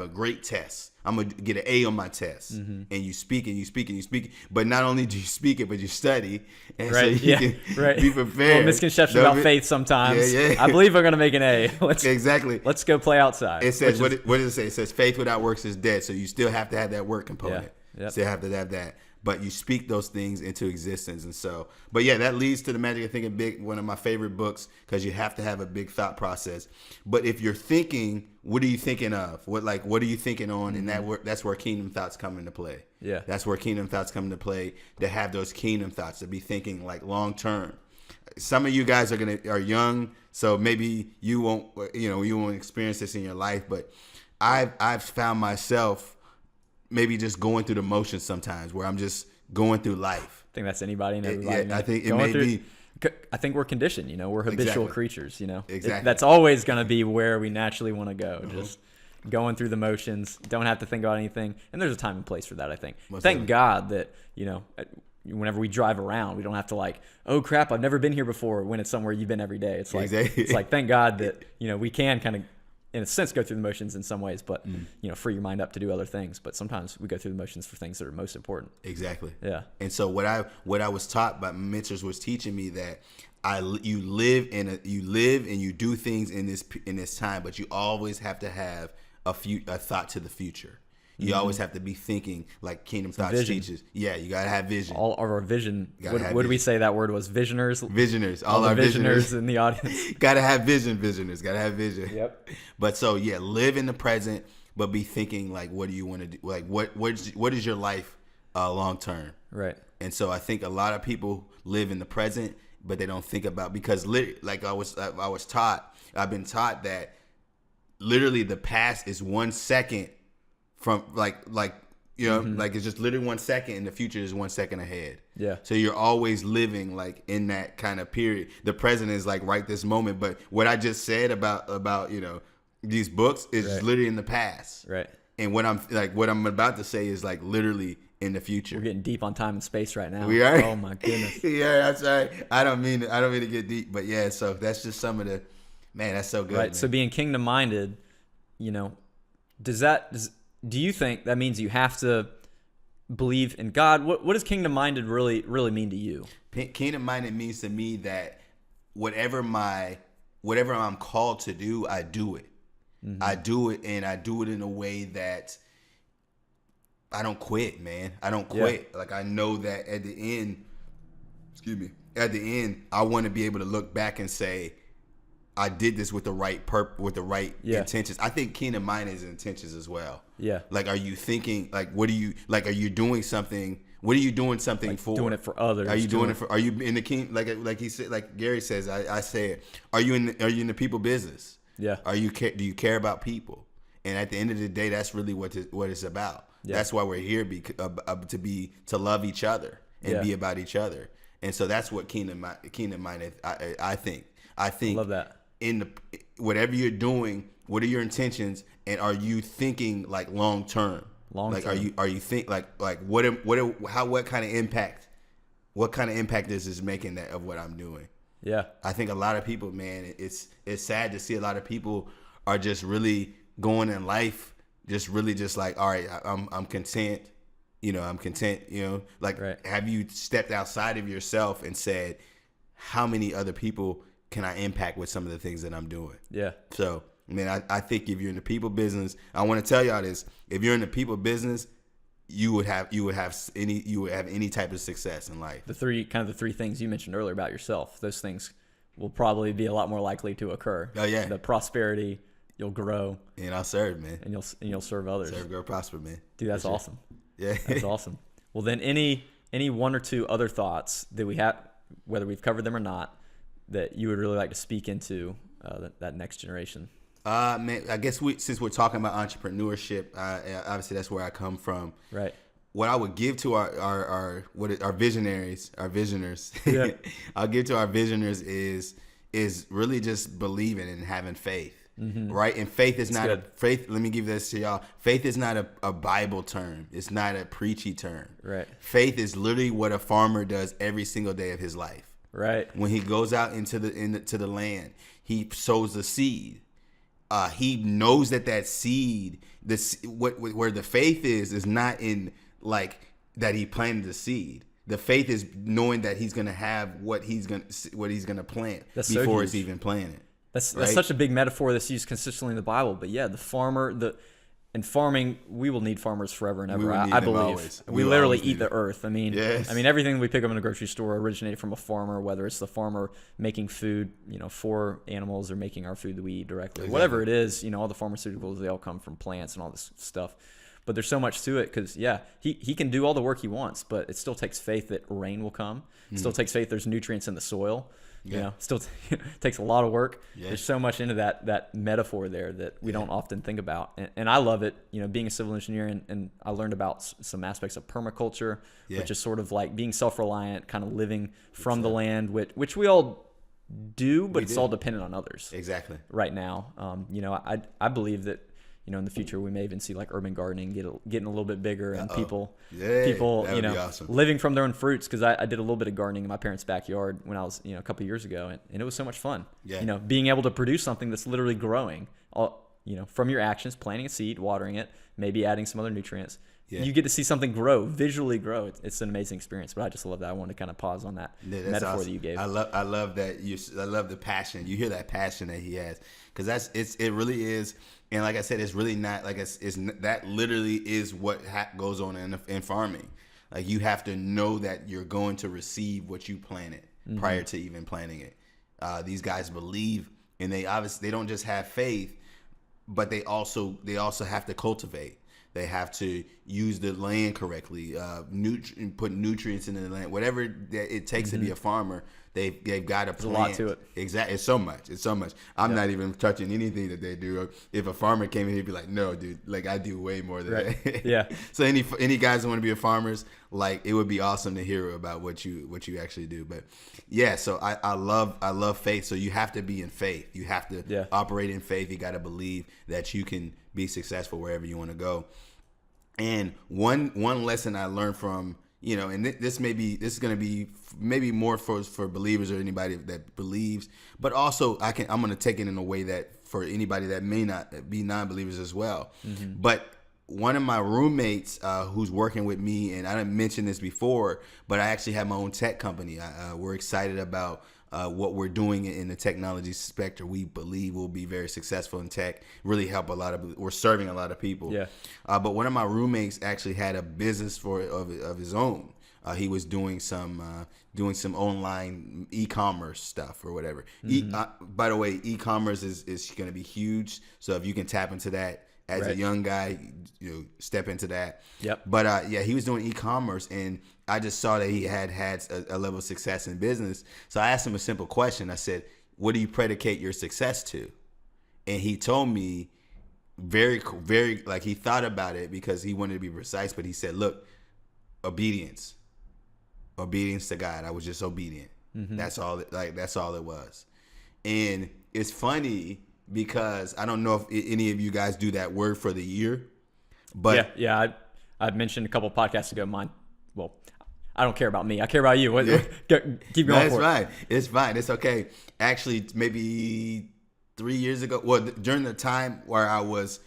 great test. I'm gonna get an A on my test. And you speak and you speak and you speak. But not only do you speak it, but you study. And so you can be prepared. Misconception about faith sometimes. I believe I'm gonna make an A. Let's go play outside. It says what does it say? It says faith without works is dead. So you still have to have that work component. Still have to have that. But you speak those things into existence. And so, but yeah, that leads to The Magic of Thinking Big, one of my favorite books, because you have to have a big thought process. But if you're thinking, what are you thinking of? What are you thinking on? And that's where kingdom thoughts come into play. Yeah. That's where kingdom thoughts come into play, to have those kingdom thoughts, to be thinking like long term. Some of you guys are young, so maybe you won't experience this in your life, but I've found myself maybe just going through the motions sometimes, where I'm just going through life. I think that's anybody and everybody. I think it may be. I think we're conditioned, we're habitual creatures, Exactly. That's always going to be where we naturally want to go. Just going through the motions, don't have to think about anything. And there's a time and place for that, I think. Thank God that, whenever we drive around, we don't have to like, oh crap, I've never been here before, when it's somewhere you've been every day. It's like, it's like, thank God that, we can kind of, in a sense, go through the motions in some ways, but free your mind up to do other things. But sometimes we go through the motions for things that are most important. Exactly. Yeah. And so what I was taught by mentors was teaching me that you live and you do things in this time, but you always have to have a thought to the future. You always have to be thinking like Kingdom Thoughts teaches. Yeah, you gotta have vision. All of our vision. What did we say that word was? Visioners. Visioners. All our visioners in the audience. Gotta have vision. Visioners. Gotta have vision. Yep. But so yeah, live in the present, but be thinking like, what do you want to do? Like, what is your life long term? Right. And so I think a lot of people live in the present, but they don't think about, because like I've been taught that literally the past is 1 second. From like it's just literally 1 second, and the future is 1 second ahead. Yeah. So you're always living like in that kind of period. The present is like right this moment. But what I just said about these books is literally in the past. Right. And what I'm about to say is like literally in the future. We're getting deep on time and space right now. We are. Oh my goodness. Yeah, that's right. I don't mean to get deep, but yeah. So that's just some of the, man. That's so good. Right. Man. So being kingdom minded, do you think that means you have to believe in God? What does kingdom minded really mean to you? Kingdom minded means to me that whatever I'm called to do, I do it. I do it, and I do it in a way that I don't quit, man. I don't quit. Yeah. Like, I know that at the end, I want to be able to look back and say, I did this with the right intentions. I think kingdom minded is intentions as well. Yeah. Like, are you thinking, like, are you doing something? What are you doing something like for? Doing it for others. Are you doing it for? Are you in the king? Like he said, like Gary says, I say it. Are you in the people business? Yeah. Do you care about people? And at the end of the day, that's really what it's about. Yeah. That's why we're here, to love each other and be about each other. And so that's what kingdom minded. I think. I love that. Whatever you're doing, what are your intentions, and are you thinking like long term? Like, are you think like what kind of impact this is making of what I'm doing? Yeah. I think a lot of people, man, it's sad to see a lot of people are just really going in life just like, all right, I'm content. I'm content. Like, Right. have you stepped outside of yourself and said, how many other people can I impact with some of the things that I'm doing? Yeah. So, I think if you're in the people business, I want to tell y'all this: if you're in the people business, you would have any type of success in life. The three things you mentioned earlier about yourself, those things will probably be a lot more likely to occur. Oh yeah. The prosperity, you'll grow, And I'll serve, man. and you'll serve others. Serve, grow, prosper, man. Dude, that's For sure. awesome. Yeah. That's awesome. Well, then any one or two other thoughts that we have, whether we've covered them or not, that you would really like to speak into that next generation? Man, I guess since we're talking about entrepreneurship, obviously that's where I come from. Right. What I would give to our visionaries, Yeah. I'll give to our visionaries is really just believing and having faith, right? And faith is not faith. Let me give this to y'all. Faith is not a Bible term. It's not a preachy term. Right. Faith is literally what a farmer does every single day of his life. Right. When he goes out into the land, he sows the seed. He knows that seed, where the faith is not in like that he planted the seed. The faith is knowing that he's gonna have what he's gonna plant before it's even planted. That's such a big metaphor that's used consistently in the Bible. But yeah, the farmer, in farming, we will need farmers forever and ever. I believe always. we literally eat the earth. Yes. Everything we pick up in the grocery store originated from a farmer. Whether it's the farmer making food, for animals, or making our food that we eat directly, Exactly. whatever it is, all the pharmaceuticals, they all come from plants and all this stuff. But there's so much to it because he can do all the work he wants, but it still takes faith that rain will come. It still takes faith there's nutrients in the soil. Still takes a lot of work. Yeah. There's so much into that metaphor there that we don't often think about. And I love it, being a civil engineer, and I learned about some aspects of permaculture, which is sort of like being self-reliant, kind of living from the land, which we all do, but it's all dependent on others. Exactly. Right now. I believe that, in the future we may even see like urban gardening getting a little bit bigger, and people, that would be awesome. living from their own fruits. Because I did a little bit of gardening in my parents' backyard when I was, a couple of years ago, and it was so much fun. Yeah. Being able to produce something that's literally growing, from your actions, planting a seed, watering it, maybe adding some other nutrients. Yeah. You get to see something visually grow. It's an amazing experience. But I just love that. I wanted to kind of pause on that metaphor awesome. That you gave. I love that. I love the passion. You hear that passion that he has, because it really is. And like I said, it's really not like it's that literally is what goes on in farming. Like, you have to know that you're going to receive what you planted prior to even planting it. These guys believe, and they don't just have faith, but they also have to cultivate. They have to use the land correctly, put nutrients into the land. Whatever it takes to be a farmer, they've got to plant. There's a lot to it. Exactly. It's so much. I'm not even touching anything that they do. If a farmer came in, he'd be like, "No, dude, like, I do way more than that." Yeah. So any guys who want to be farmers, like, it would be awesome to hear about what you actually do. But yeah, so I love faith. So you have to be in faith. You have to operate in faith. You got to believe that you can be successful wherever you want to go. And one lesson I learned from, and this is going to be maybe more for believers or anybody that believes, but also I'm going to take it in a way that for anybody that may not be non-believers as well. But one of my roommates who's working with me, and I didn't mention this before, but I actually have my own tech company. We're excited about what we're doing in the technology sector. We believe we'll be very successful in tech, really help we're serving a lot of people. Yeah. But one of my roommates actually had a business of his own. He was doing some online e-commerce stuff or whatever. By the way, e-commerce is going to be huge. So if you can tap into that as a young guy, step into that. Yep. But he was doing e-commerce, and I just saw that he had a level of success in business. So I asked him a simple question. I said, "What do you predicate your success to?" And he told me very, very, like, he thought about it because he wanted to be precise, but he said, "Look, obedience to God. I was just obedient. That's all. That's all it was." And it's funny because I don't know if any of you guys do that word for the year, but I mentioned a couple podcasts ago. Mine. Well, I don't care about me. I care about you. Keep going. No, it's fine. It's okay. Actually, maybe 3 years ago, during the time where I was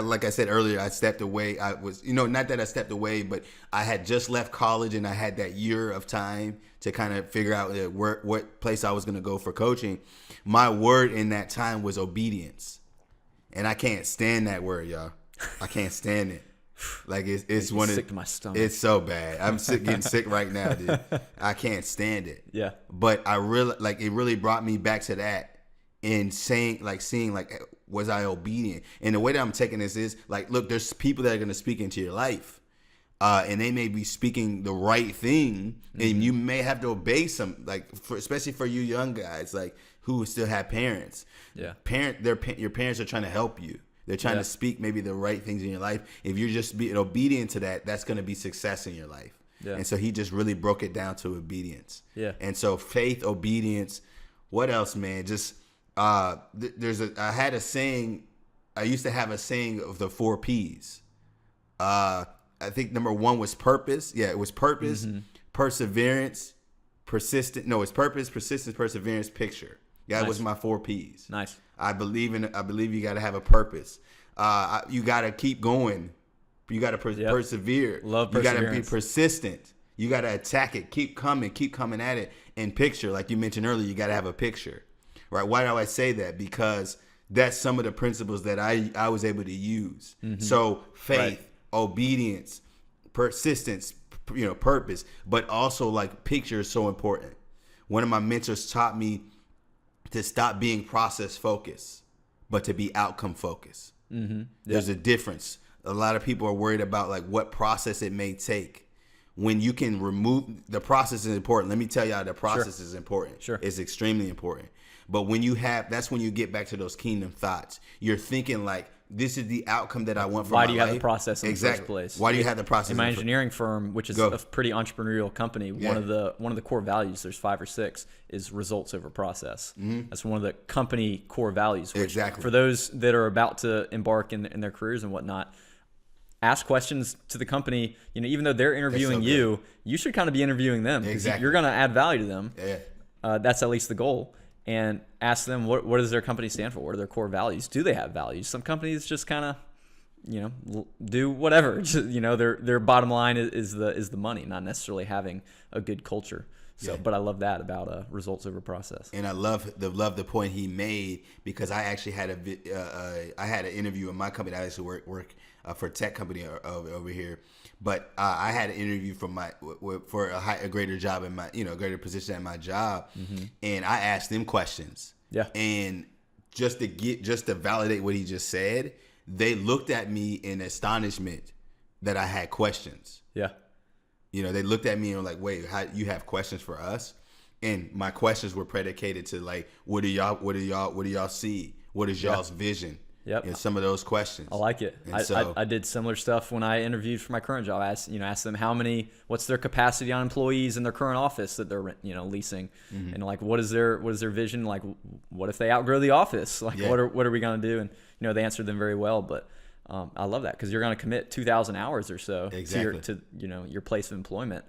like I said earlier, I stepped away. I was, not that I stepped away, but I had just left college and I had that year of time to kind of figure out what place I was going to go for coaching. My word in that time was obedience. And I can't stand that word, y'all. I can't stand it. Like it's one of, sick to my stomach. It's so bad. I'm getting sick right now, dude. I can't stand it. Yeah. But I really it really brought me back to that and seeing was I obedient? And the way that I'm taking this is look, there's people that are going to speak into your life. And they may be speaking the right thing, and you may have to obey some, especially for you young guys, who still have parents. Yeah. Your parents are trying to help you. They're trying to speak maybe the right things in your life. If you're just being obedient to that, that's going to be success in your life. Yeah. And so he just really broke it down to obedience. Yeah. And so faith, obedience. What else, man? Just I had a saying. I used to have a saying of the 4 P's. I think number 1 was purpose. Yeah, it was purpose, perseverance, persistent. No, it's purpose, persistence, perseverance, picture. That was my 4 P's. Nice. I believe you got to have a purpose. You got to keep going. You got to persevere. Love perseverance. You got to be persistent. You got to attack it. Keep coming at it. And picture, like you mentioned earlier, you got to have a picture, right? Why do I say that? Because that's some of the principles that I was able to use. So faith, obedience, persistence, purpose, but also picture is so important. One of my mentors taught me to stop being process focused, but to be outcome focused. There's a difference. A lot of people are worried about what process it may take. When you can remove the process is important. Let me tell y'all, the process is important. Sure. It's extremely important. But when that's when you get back to those kingdom thoughts. You're thinking this is the outcome that I want from my life. Why do you have the process in the first place? Why do you have the process? In my engineering firm, which is a pretty entrepreneurial company, one of the core values, there's 5 or 6, is results over process. That's one of the company core values. Which for those that are about to embark in their careers and whatnot, ask questions to the company. Even though they're interviewing you should kind of be interviewing them. Exactly. You're going to add value to them. Yeah. That's at least the goal. And ask them what does their company stand for? What are their core values? Do they have values? Some companies just kind of, do whatever. Their bottom line is the money, not necessarily having a good culture. So, but I love that about results over process. And I love the point he made, because I actually had I had an interview in my company. I actually work for a tech company over here. But I had an interview for a greater job in my, greater position at my job, and I asked them questions. Yeah. And just to validate what he just said, they looked at me in astonishment that I had questions. Yeah. They looked at me and were like, "Wait, you have questions for us?" And my questions were predicated to what do y'all see? What is y'all's vision? Yep. And some of those questions. I like it. I did similar stuff when I interviewed for my current job. I asked them what's their capacity on employees in their current office that they're leasing, and what is their vision? What if they outgrow the office? What are we gonna do? And they answered them very well. But I love that, because you're gonna commit 2,000 hours or so to your place of employment,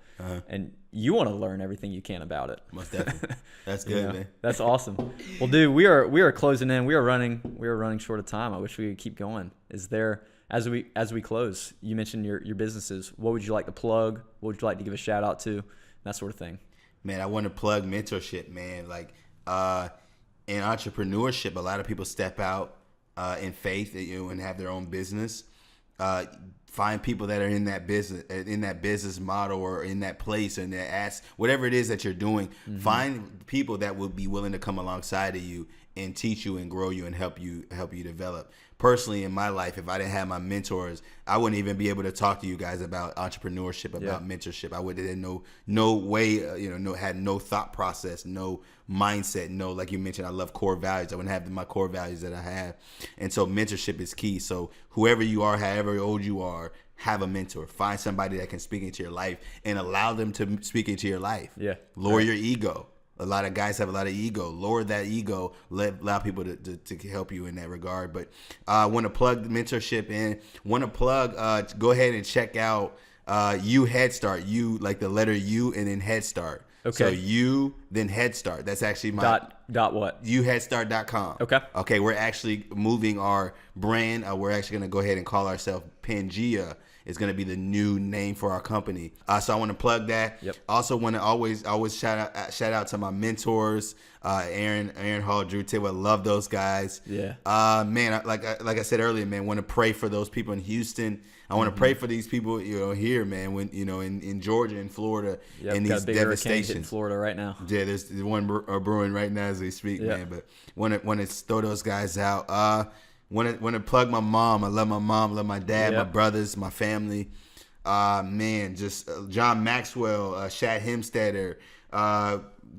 and you want to learn everything you can about it. Most definitely. That's good, man. That's awesome. Well, dude, we are closing in. We are running short of time. I wish we could keep going. Is there, as we close, you mentioned your businesses. What would you like to plug? What would you like to give a shout out to? That sort of thing. Man, I want to plug mentorship, man. In entrepreneurship, a lot of people step out in faith, and have their own business. Find people that are in that business model, or in that place, and ask whatever it is that you're doing. Find people that will be willing to come alongside of you and teach you and grow you and help you develop. Personally, in my life, if I didn't have my mentors, I wouldn't even be able to talk to you guys about entrepreneurship, about mentorship. I would have no way, had no thought process, no mindset, like you mentioned, I love core values. I wouldn't have my core values that I have. And so mentorship is key. So whoever you are, however old you are, have a mentor. Find somebody that can speak into your life and allow them to speak into your life. Yeah. Lower your ego. A lot of guys have a lot of ego. Lower that ego. Allow people to help you in that regard. But I want to plug the mentorship in. Go ahead and check out U Head Start. U, like the letter U, and then Head Start. Okay. So you, then Head Start. That's actually my dot what? youheadstart.com. Okay. Okay, we're actually moving our brand. We're actually going to go ahead and call ourselves Pangea. It's going to be the new name for our company. So I want to plug that. Yep. Also want to always shout out to my mentors, Aaron Hall, Drew Tidwell. Love those guys. Yeah. Man, like I said earlier, man, want to pray for those people in Houston. I want to pray for these people, here, man, when in Georgia and Florida, and got these a big hurricane hitting devastations. Florida right now. Yeah, there's one brewing right now as we speak, man. But want to throw those guys out. Want to plug my mom. I love my mom, love my dad, my brothers, my family. Man, just John Maxwell, Shad Helmstetter,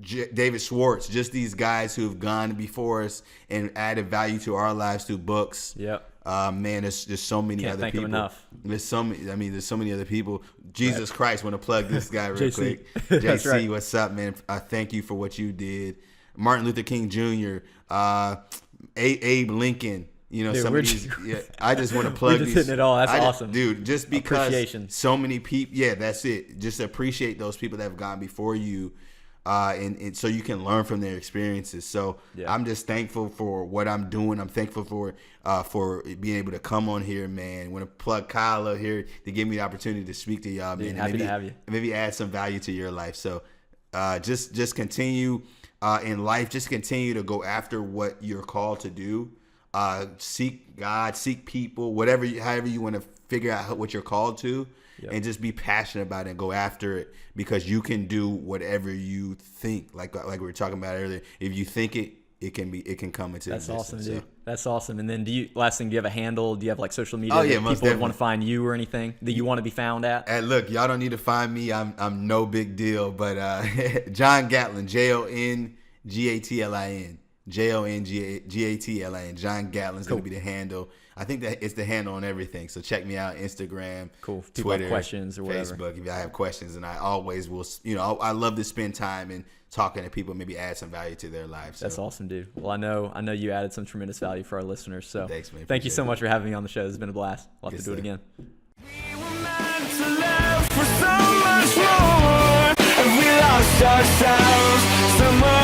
David Schwartz, just these guys who have gone before us and added value to our lives through books. Yep. Man, there's just so many Can't other thank people. him enough. There's so many other people. Jesus Christ, want to plug this guy real JC. quick. That's JC, right. what's up, man? I thank you for what you did. Martin Luther King Jr., Abe Lincoln. Dude, some of these. Yeah, I just want to plug just these. hitting it all. That's awesome, dude. Just because appreciation. So many people. Yeah, that's it. Just appreciate those people that have gone before you, and so you can learn from their experiences. So I'm just thankful for what I'm doing. I'm thankful for being able to come on here, man. Want to plug Kyle up here to give me the opportunity to speak to y'all, man. Happy to have you. Maybe add some value to your life. So just continue in life. Just continue to go after what you're called to do. Seek God, seek people, however you want to figure out what you're called to, and just be passionate about it and go after it, because you can do whatever you think. Like we were talking about earlier, if you think it can come into That's existence. awesome, dude. So. That's awesome. And then do you have a handle? Do you have like social media? Oh, yeah, that most people would definitely. want to find you or anything that you want to be found at? And look, y'all don't need to find me. I'm no big deal. But John Gatlin, JonGatlin. JonGatlin. John Gatlin's going to be the handle. I think that it's the handle on everything. So check me out, Instagram, Cool. If people Twitter, have questions or whatever. Facebook. If y'all have questions, and I always will. I love to spend time and talking to people, maybe add some value to their lives. So. That's awesome, dude. Well, I know you added some tremendous value for our listeners. So Thanks, man. Thank you so Appreciate much for having me on the show. It's been a blast. We'll have to do it again. We were meant to live for so much more, and we lost ourselves somewhere.